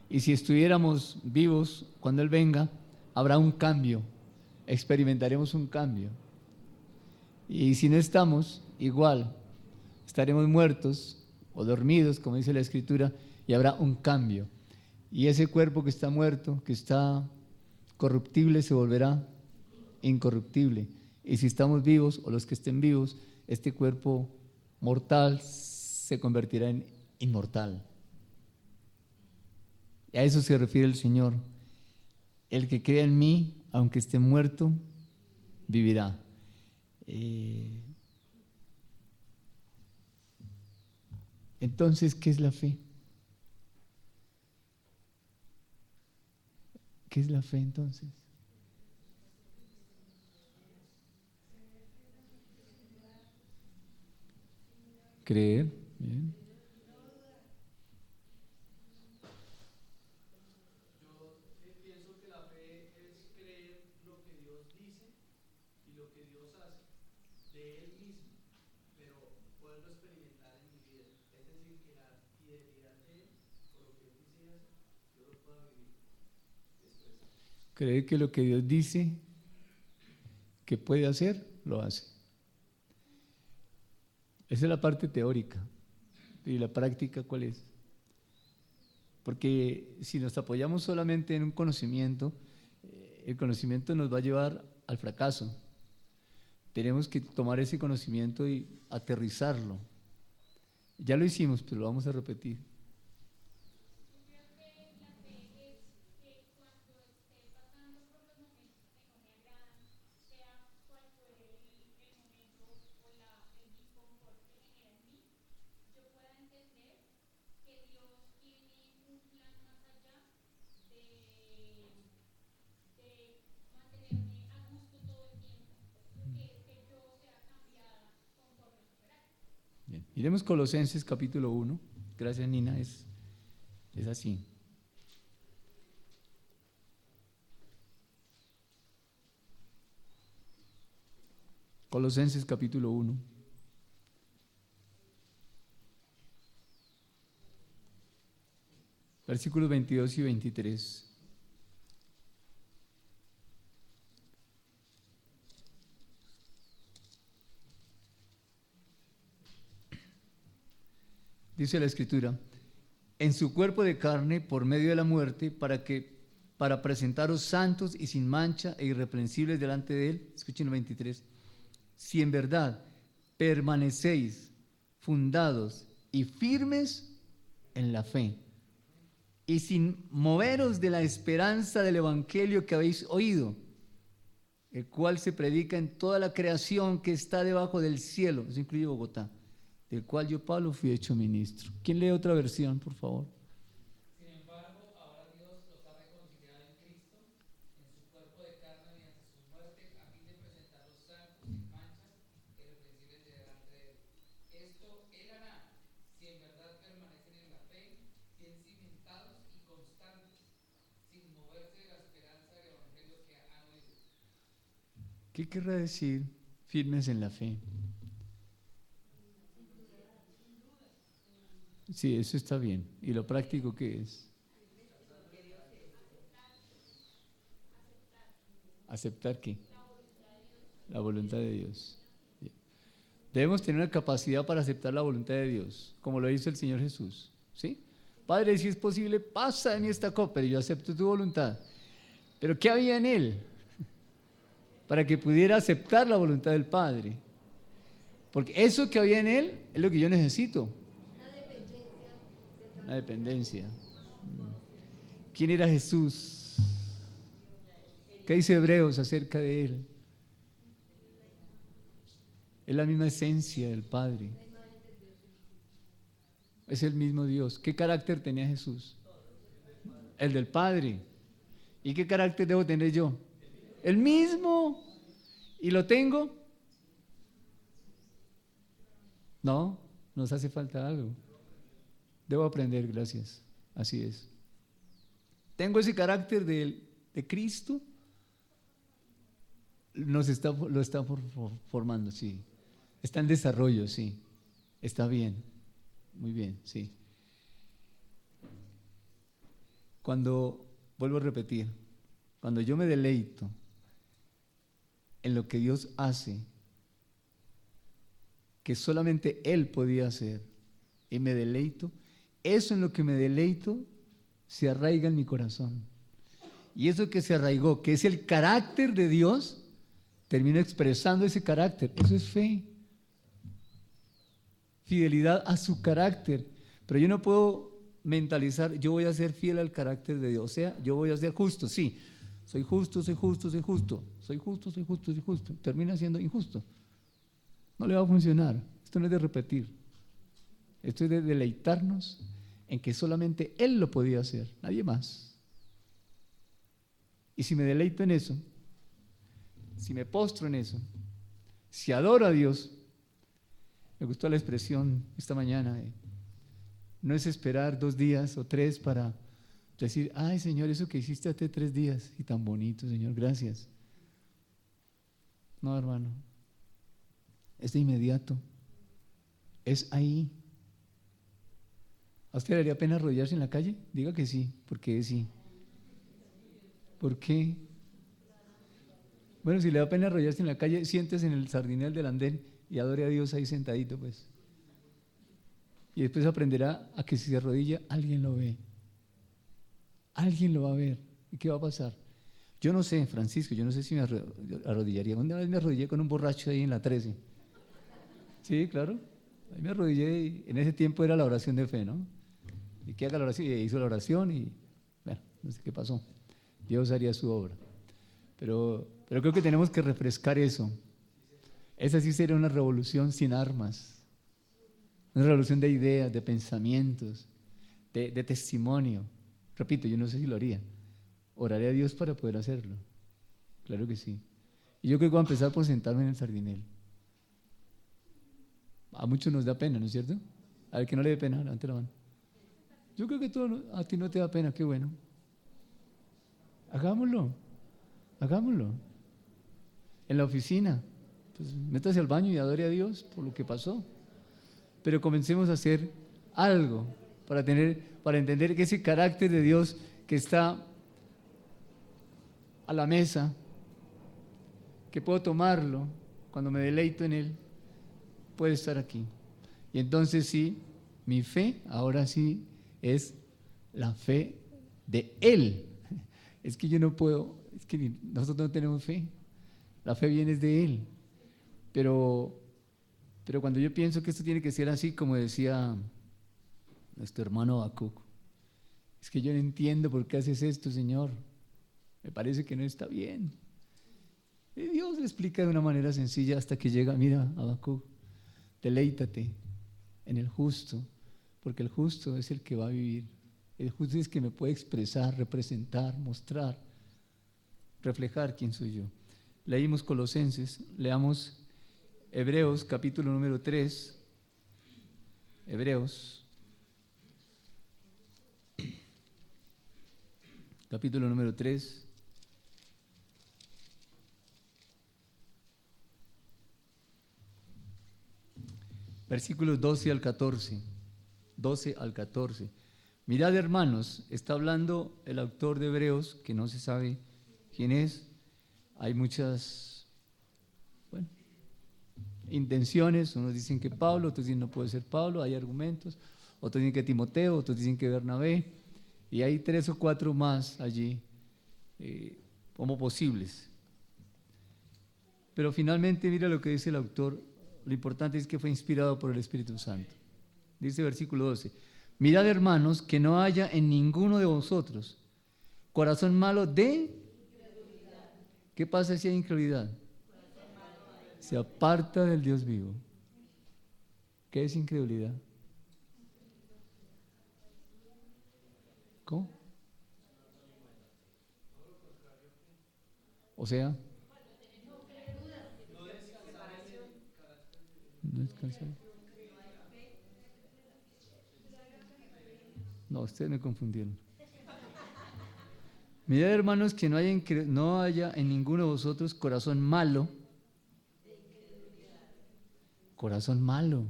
S1: y si estuviéramos vivos cuando Él venga, habrá un cambio, experimentaremos un cambio. Y si no estamos, igual, estaremos muertos o dormidos, como dice la Escritura, y habrá un cambio. Y ese cuerpo que está muerto, que está corruptible, se volverá incorruptible. Y si estamos vivos, o los que estén vivos, este cuerpo mortal se convertirá en inmortal. Y a eso se refiere el Señor. El que crea en mí, aunque esté muerto, vivirá. Entonces, ¿qué es la fe? ¿Qué es la fe entonces? Creer, bien.
S3: Yo pienso que la fe es creer lo que Dios dice y lo que Dios hace de Él mismo, pero poderlo experimentar en mi vida. Es decir, que la fidelidad de Él, por lo que Él dice y hace, yo lo pueda vivir. Esto es.
S1: Creer que lo que Dios dice que puede hacer, lo hace. Esa es la parte teórica. ¿Y la práctica cuál es? Porque si nos apoyamos solamente en un conocimiento, el conocimiento nos va a llevar al fracaso. Tenemos que tomar ese conocimiento y aterrizarlo. Ya lo hicimos, pero lo vamos a repetir.
S2: Yo creo que la fe es que cuando esté pasando por los momentos que no me agradan, sea cual fuere el momento o el disconfort que genera en mí, yo pueda entender que Dios tiene un plan más allá de mantenerme a gusto todo el tiempo, que es que yo sea cambiada conforme a su carácter.
S1: Bien. Miremos Colosenses capítulo 1. Gracias, Nina. Es así. Colosenses capítulo 1. Versículos 22 y 23. Dice la Escritura, en su cuerpo de carne por medio de la muerte, para presentaros santos y sin mancha e irreprensibles delante de Él. Escuchen el 23. Si en verdad permanecéis fundados y firmes en la fe, y sin moveros de la esperanza del evangelio que habéis oído, el cual se predica en toda la creación que está debajo del cielo, eso incluye Bogotá, del cual yo, Pablo, fui hecho ministro. ¿Quién lee otra versión, por favor?
S4: Sin embargo, ahora Dios los ha reconciliado en Cristo, en su cuerpo de carne mediante su muerte, a fin de presentarlos santos, sin manchas, irreprensibles delante de Él. Esto Él hará, si en verdad permanecen en la fe, bien cimentados y constantes, sin moverse de la esperanza del Evangelio que han oído.
S1: ¿Qué querrá decir firmes en la fe? Sí, eso está bien. ¿Y lo práctico qué es? ¿Aceptar qué? La voluntad de Dios. Bien. Debemos tener una capacidad para aceptar la voluntad de Dios, como lo hizo el Señor Jesús. ¿Sí? Padre, si es posible, pasa de mí esta copa, pero yo acepto tu voluntad. Pero ¿qué había en él? Para que pudiera aceptar la voluntad del Padre. Porque eso que había en él es lo que yo necesito. Una dependencia. ¿Quién era Jesús? ¿Qué dice Hebreos acerca de él? Es la misma esencia del Padre. Es el mismo Dios. ¿Qué carácter tenía Jesús? El del Padre. ¿Y qué carácter debo tener yo? El mismo. ¿Y lo tengo? No, nos hace falta algo. Debo aprender, gracias. Así es. ¿Tengo ese carácter de Cristo? Lo está formando, sí. Está en desarrollo, sí. Está bien. Muy bien, sí. Vuelvo a repetir, cuando yo me deleito en lo que Dios hace, que solamente Él podía hacer, y me deleito, eso en lo que me deleito se arraiga en mi corazón. Y eso que se arraigó, que es el carácter de Dios, termino expresando ese carácter. Eso es fe. Fidelidad a su carácter. Pero yo no puedo mentalizar, yo voy a ser fiel al carácter de Dios. O sea, yo voy a ser justo, sí. Soy justo, soy justo, soy justo. Soy justo, soy justo, soy justo. Termina siendo injusto. No le va a funcionar. Esto no es de repetir. Esto es de deleitarnos en que solamente Él lo podía hacer, nadie más. Y si me deleito en eso, si me postro en eso, si adoro a Dios, me gustó la expresión esta mañana, no es esperar 2 días o 3 para decir, ay Señor, eso que hiciste hace 3 días y tan bonito, Señor, gracias. No, hermano, es de inmediato, es ahí. ¿A usted le haría pena arrodillarse en la calle? Diga que sí, porque sí. ¿Por qué? Bueno, si le da pena arrodillarse en la calle, siéntese en el sardinel del andén y adore a Dios ahí sentadito, pues. Y después aprenderá a que si se arrodilla, alguien lo ve. Alguien lo va a ver. ¿Y qué va a pasar? Yo no sé, Francisco, yo no sé si me arrodillaría. Una vez me arrodillé con un borracho ahí en la 13. Sí, claro. Ahí me arrodillé y en ese tiempo era la oración de fe, ¿no? Y que haga la oración, y hizo la oración y, bueno, no sé qué pasó. Dios haría su obra. Pero creo que tenemos que refrescar eso. Esa sí sería una revolución sin armas. Una revolución de ideas, de pensamientos, de testimonio. Repito, yo no sé si lo haría. Oraré a Dios para poder hacerlo. Claro que sí. Y yo creo que voy a empezar por sentarme en el sardinel. A muchos nos da pena, ¿no es cierto? A ver, que no le dé pena, levante la mano. Yo creo que a ti no te da pena, qué bueno. Hagámoslo. En la oficina, pues métase al baño y adore a Dios por lo que pasó. Pero comencemos a hacer algo para entender que ese carácter de Dios que está a la mesa, que puedo tomarlo cuando me deleito en Él, puede estar aquí. Y entonces sí, mi fe ahora sí es la fe de Él. Es que yo no puedo, es que nosotros no tenemos fe. La fe viene de Él. Pero cuando yo pienso que esto tiene que ser así, como decía nuestro hermano Habacuc, es que yo no entiendo por qué haces esto, Señor. Me parece que no está bien. Y Dios le explica de una manera sencilla hasta que llega, mira, Habacuc, deleítate en el justo, porque el justo es el que va a vivir. El justo es el que me puede expresar, representar, mostrar, reflejar quién soy yo. Leímos Colosenses, leamos Hebreos capítulo número 3. Hebreos capítulo número 3. Versículos 12 al 14. 12 al 14. Mirad, hermanos, está hablando el autor de Hebreos, que no se sabe quién es. Hay muchas, bueno, intenciones, unos dicen que Pablo, otros dicen no puede ser Pablo, hay argumentos, otros dicen que Timoteo, otros dicen que Bernabé, y hay 3 o 4 más allí como posibles. Pero finalmente mira lo que dice el autor, lo importante es que fue inspirado por el Espíritu Santo. Dice versículo 12, mirad hermanos que no haya en ninguno de vosotros corazón malo de... ¿Qué pasa si hay incredulidad? Se aparta del Dios vivo. ¿Qué es incredulidad? ¿Cómo? O sea, no descansar. No, ustedes me confundieron. Mirad, hermanos, que no haya en ninguno de vosotros corazón malo. Corazón malo.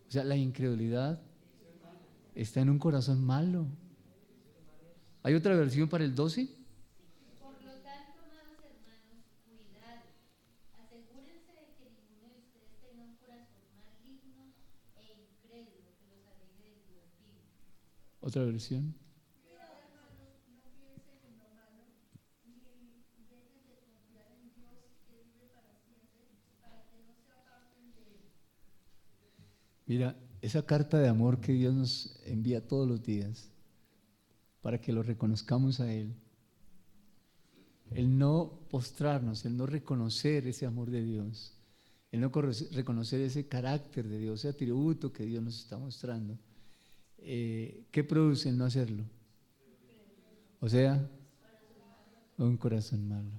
S1: O sea, la incredulidad está en un corazón malo. ¿Hay otra versión para el 12?
S2: Por lo tanto, amados hermanos, cuidado. Asegúrense de que ninguno de ustedes tenga un corazón maligno e incrédulo que los aleje del Dios vivo.
S1: ¿Otra versión?
S2: Cuidado, hermanos, no piensen en lo malo, ni dejen de confiar en Dios que vive para siempre, para que no se aparten de Él.
S1: Mira, esa carta de amor que Dios nos envía todos los días para que lo reconozcamos a Él. El no postrarnos, el no reconocer ese amor de Dios, el no reconocer ese carácter de Dios, ese atributo que Dios nos está mostrando. ¿Qué produce el no hacerlo? O sea, un corazón malo.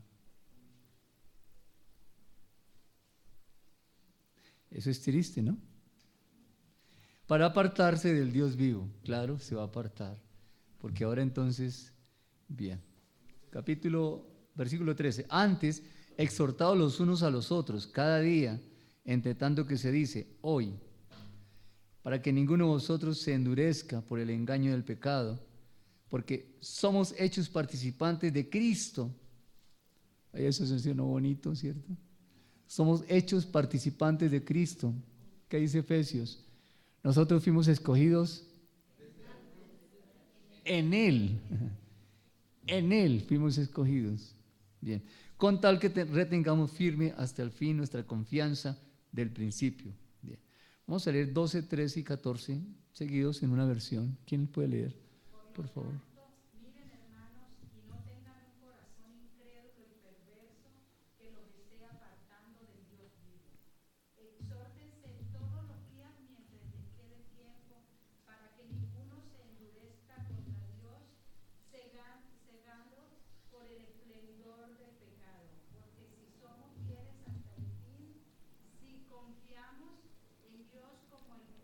S1: Eso es triste, ¿no? Para apartarse del Dios vivo, claro, se va a apartar. Porque ahora entonces, bien, versículo 13, antes, exhortados los unos a los otros, cada día, entre tanto que se dice, hoy, para que ninguno de vosotros se endurezca por el engaño del pecado, porque somos hechos participantes de Cristo. Ahí eso se mencionó bonito, ¿cierto? Somos hechos participantes de Cristo. ¿Qué dice Efesios? Nosotros fuimos escogidos en Él. En Él fuimos escogidos. Bien. Con tal que retengamos firme hasta el fin nuestra confianza del principio. Bien. Vamos a leer 12, 13 y 14 seguidos en una versión. ¿Quién puede leer? Por favor.
S5: Miren, hermanos, y no tengan un corazón incrédulo y perverso que los esté apartando del Dios vivo. Exhórtense todos los días mientras les quede tiempo, para que ninguno se endurezca contra Dios, cegando por el esplendor del pecado. Porque si somos fieles hasta el fin, si confiamos en Dios como en el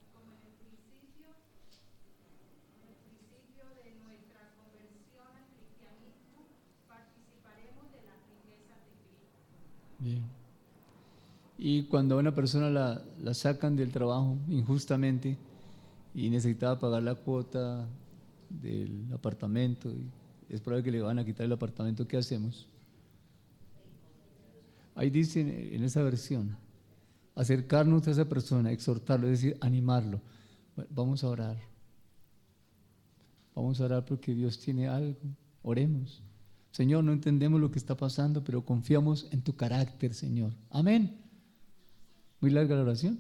S5: principio de nuestra conversión al cristianismo, participaremos de las riquezas de Cristo.
S1: Bien. Y cuando a una persona la sacan del trabajo injustamente y necesitaba pagar la cuota del apartamento, y es probable que le van a quitar el apartamento, ¿qué hacemos? Ahí dice en esa versión, acercarnos a esa persona, exhortarlo, es decir, animarlo. Bueno, vamos a orar. Vamos a orar porque Dios tiene algo. Oremos. Señor, no entendemos lo que está pasando, pero confiamos en tu carácter, Señor. Amén. Muy larga la oración.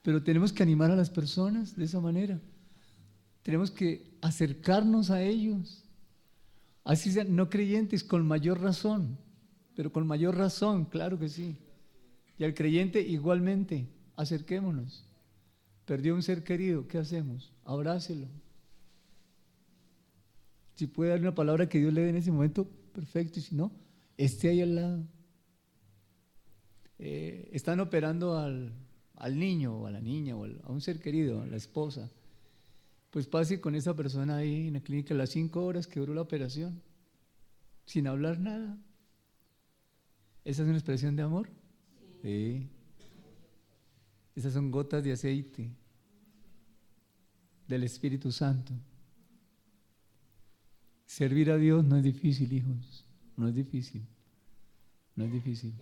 S1: Pero tenemos que animar a las personas de esa manera. Tenemos que acercarnos a ellos. Así sean no creyentes, con mayor razón. Pero con mayor razón, claro que sí. Y al creyente igualmente, acerquémonos. Perdió un ser querido, ¿qué hacemos? Abrácelo. Si puede dar una palabra que Dios le dé en ese momento, perfecto. Y si no, esté ahí al lado. Están operando al niño o a la niña o a un ser querido, a la esposa. Pues pase con esa persona ahí en la clínica las 5 horas que duró la operación, sin hablar nada. ¿Esa es una expresión de amor? Sí. Esas son gotas de aceite del Espíritu Santo. Servir a Dios no es difícil, hijos. No es difícil. No es difícil.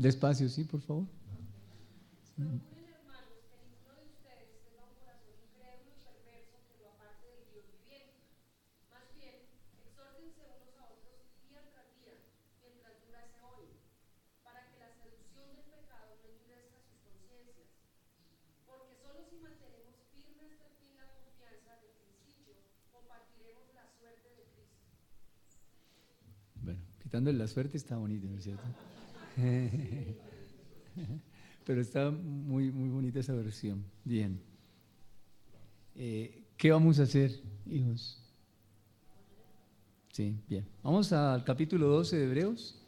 S1: Despacio, sí, por favor.
S6: Procuren, hermanos, que ninguno de ustedes tenga un corazón incrédulo y perverso que lo aparte del Dios viviente. Más bien, exhórtense unos a otros día tras día, mientras dura ese hoy, para que la seducción del pecado no endurezca sus conciencias. Porque solo si mantenemos firme hasta el fin la confianza del principio, compartiremos la suerte de Cristo.
S1: Bueno, quitándole la suerte está bonito, ¿no es cierto? Pero está muy, muy bonita esa versión. Bien. ¿Qué vamos a hacer, hijos? Sí, bien. Vamos al capítulo 12 de Hebreos.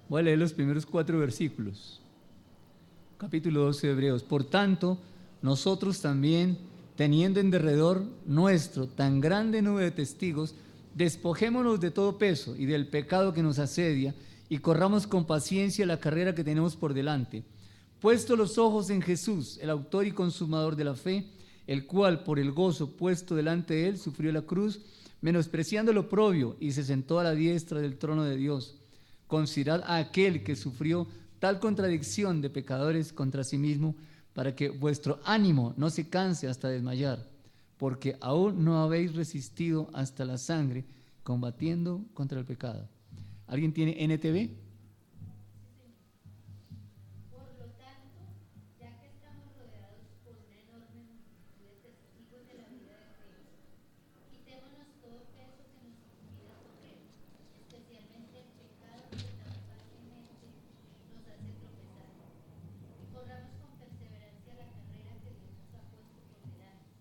S1: Voy a leer los primeros 4 versículos. Capítulo 12 de Hebreos. Por tanto, nosotros también, teniendo en derredor nuestro tan grande nube de testigos, despojémonos de todo peso y del pecado que nos asedia y corramos con paciencia la carrera que tenemos por delante. Puesto los ojos en Jesús, el autor y consumador de la fe, el cual por el gozo puesto delante de él sufrió la cruz, menospreciando lo oprobio, y se sentó a la diestra del trono de Dios. Considerad a aquel que sufrió tal contradicción de pecadores contra sí mismo, para que vuestro ánimo no se canse hasta desmayar, porque aún no habéis resistido hasta la sangre, combatiendo contra el pecado. ¿Alguien tiene NTV?
S2: Por lo tanto, ya que estamos rodeados por una enorme multitud de testigos de la vida de fe, quitémonos todo peso que nos impida correr, especialmente el pecado que tan fácilmente nos hace tropezar, y corramos con perseverancia la carrera que Dios nos ha puesto por delante.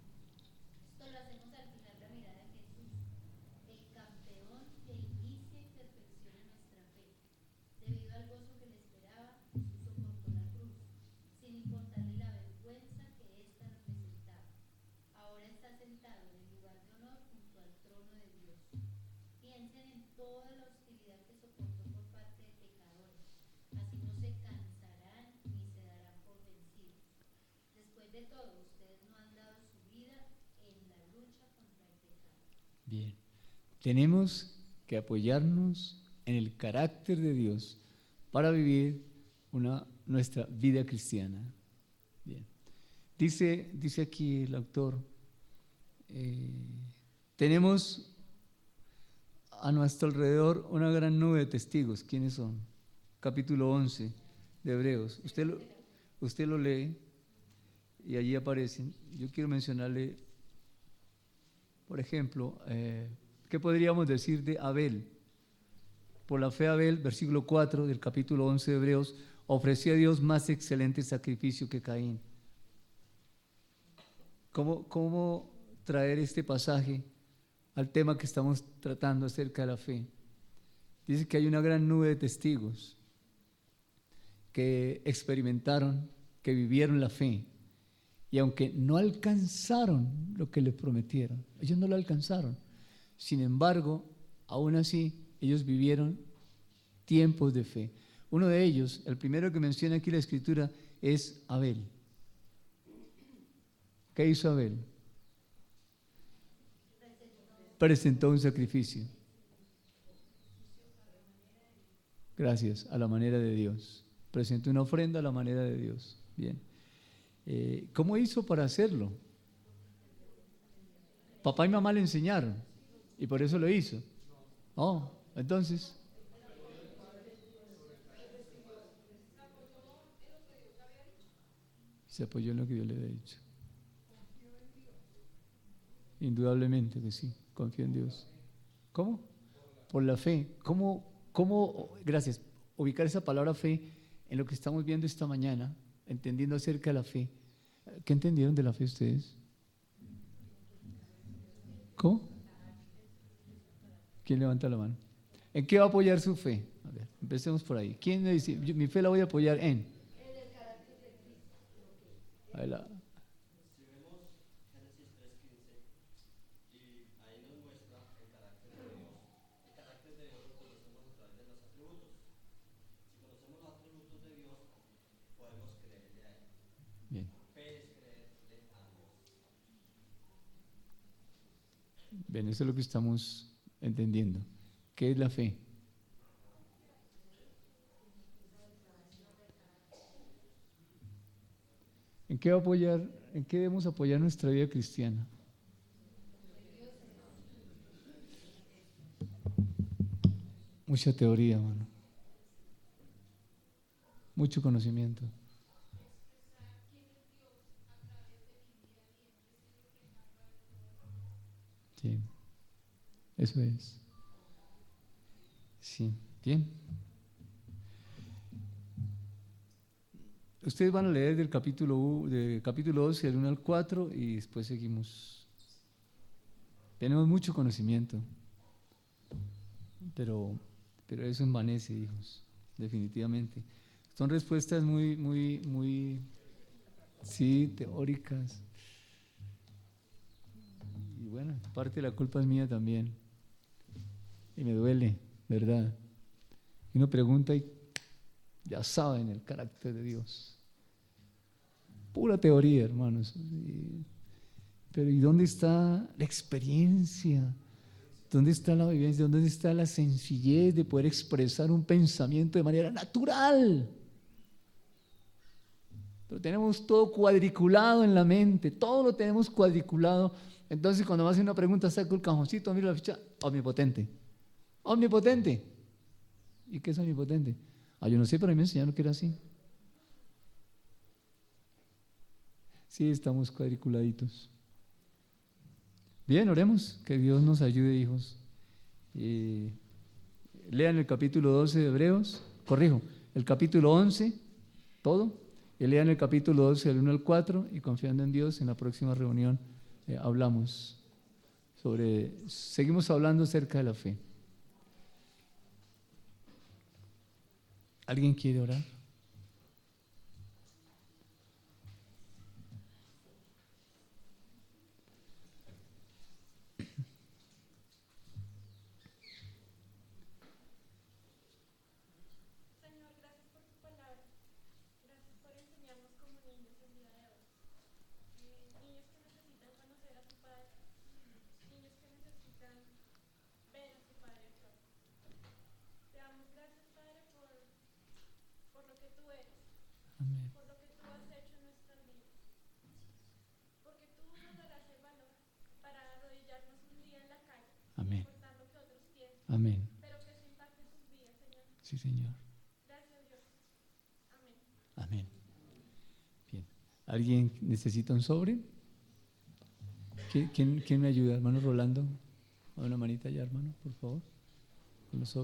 S2: Esto lo hacemos al fijar la mirada en Jesús, el campeón que inicia y perfecciona nuestra fe. Debido al gozo que le esperaba, Jesús soportó la cruz, sin importarle la vergüenza que ésta representaba. Ahora está sentado en el lugar de honor junto al trono de Dios. Piensen en toda la hostilidad que soportó por parte de pecadores. Así no se cansarán ni se darán por vencidos. Después de todo, ustedes no han dado su vida en la lucha contra el pecado.
S1: Bien. Tenemos que apoyarnos en el carácter de Dios para vivir nuestra vida cristiana. Bien. Dice aquí el autor, tenemos a nuestro alrededor una gran nube de testigos. ¿Quiénes son? Capítulo 11 de Hebreos. Usted lo lee y allí aparecen. Yo quiero mencionarle, por ejemplo, ¿qué podríamos decir de Abel? Por la fe Abel, versículo 4 del capítulo 11 de Hebreos, ofreció a Dios más excelente sacrificio que Caín. ¿Cómo traer este pasaje al tema que estamos tratando acerca de la fe? Dice que hay una gran nube de testigos que experimentaron, que vivieron la fe, y aunque no alcanzaron lo que les prometieron, ellos no lo alcanzaron, sin embargo, aún así, ellos vivieron tiempos de fe. Uno de ellos, el primero que menciona aquí la Escritura, es Abel. ¿Qué hizo Abel? Presentó un sacrificio. Gracias, a la manera de Dios. Presentó una ofrenda a la manera de Dios. Bien. ¿Cómo hizo para hacerlo? Papá y mamá le enseñaron y por eso lo hizo. Oh, entonces. Se apoyó en lo que Dios le había dicho. Indudablemente que sí, confío en Dios. ¿Cómo? Por la fe. Gracias, ubicar esa palabra fe en lo que estamos viendo esta mañana, entendiendo acerca de la fe. ¿Qué entendieron de la fe ustedes? ¿Cómo? ¿Quién levanta la mano? ¿En qué va a apoyar su fe? A ver, empecemos por ahí. ¿Quién me dice? Mi fe la voy a apoyar en. Ahí la.
S7: Si vemos Génesis 3:15, y ahí nos muestra el carácter de Dios. El carácter de Dios lo conocemos a través de los atributos. Si conocemos los atributos de Dios, podemos creerle a Él.
S1: Bien.
S7: Fe es creerle a Dios.
S1: Bien, eso es lo que estamos entendiendo. ¿Qué es la fe? ¿En qué va a apoyar, en qué debemos apoyar nuestra vida cristiana? Mucha teoría, hermano. Mucho conocimiento. Sí, eso es. Sí, bien. Ustedes van a leer del capítulo 12, del 1 al 4, y después seguimos. Tenemos mucho conocimiento, pero eso envanece, hijos, definitivamente. Son respuestas muy, sí, teóricas. Y bueno, parte de la culpa es mía también. Y me duele, ¿verdad? Y uno pregunta y ya saben el carácter de Dios. Pura teoría, hermanos. Pero ¿y dónde está la experiencia? ¿Dónde está la vivencia? ¿Dónde está la sencillez de poder expresar un pensamiento de manera natural? Pero tenemos todo cuadriculado en la mente, todo lo tenemos cuadriculado. Entonces cuando me hacen una pregunta, saco el cajoncito, miro la ficha, omnipotente. Omnipotente. ¿Y qué es omnipotente? Yo no sé, pero a mí me enseñaron que era así. Sí, estamos cuadriculaditos. Bien, oremos, que Dios nos ayude, hijos. Lean el capítulo 12 de Hebreos, el capítulo 11, todo, y lean el capítulo 12 del 1 al 4, y confiando en Dios, en la próxima reunión seguimos hablando acerca de la fe. ¿Alguien quiere orar?
S6: Señor, gracias por tu palabra. Gracias por enseñarnos como niños el día de hoy. Niños que necesitan conocer a tu Padre. Niños que necesitan ver a su Padre actuar. Te damos gracias, Padre, por lo que tú eres,
S1: Amén.
S6: por lo que tú has hecho en nuestras vidas. Porque tú nos darás el valor para arrodillarnos un día en la calle,
S1: Amén.
S6: sin importar lo que otros piensen,
S1: Amén.
S6: pero que eso impacte sus vidas, Señor.
S1: Sí, Señor.
S6: Gracias, Dios. Amén.
S1: Amén. Bien. ¿Alguien necesita un sobre? ¿Quién me ayuda? Hermano Rolando. Una manita allá, hermano, por favor. Con los sobres.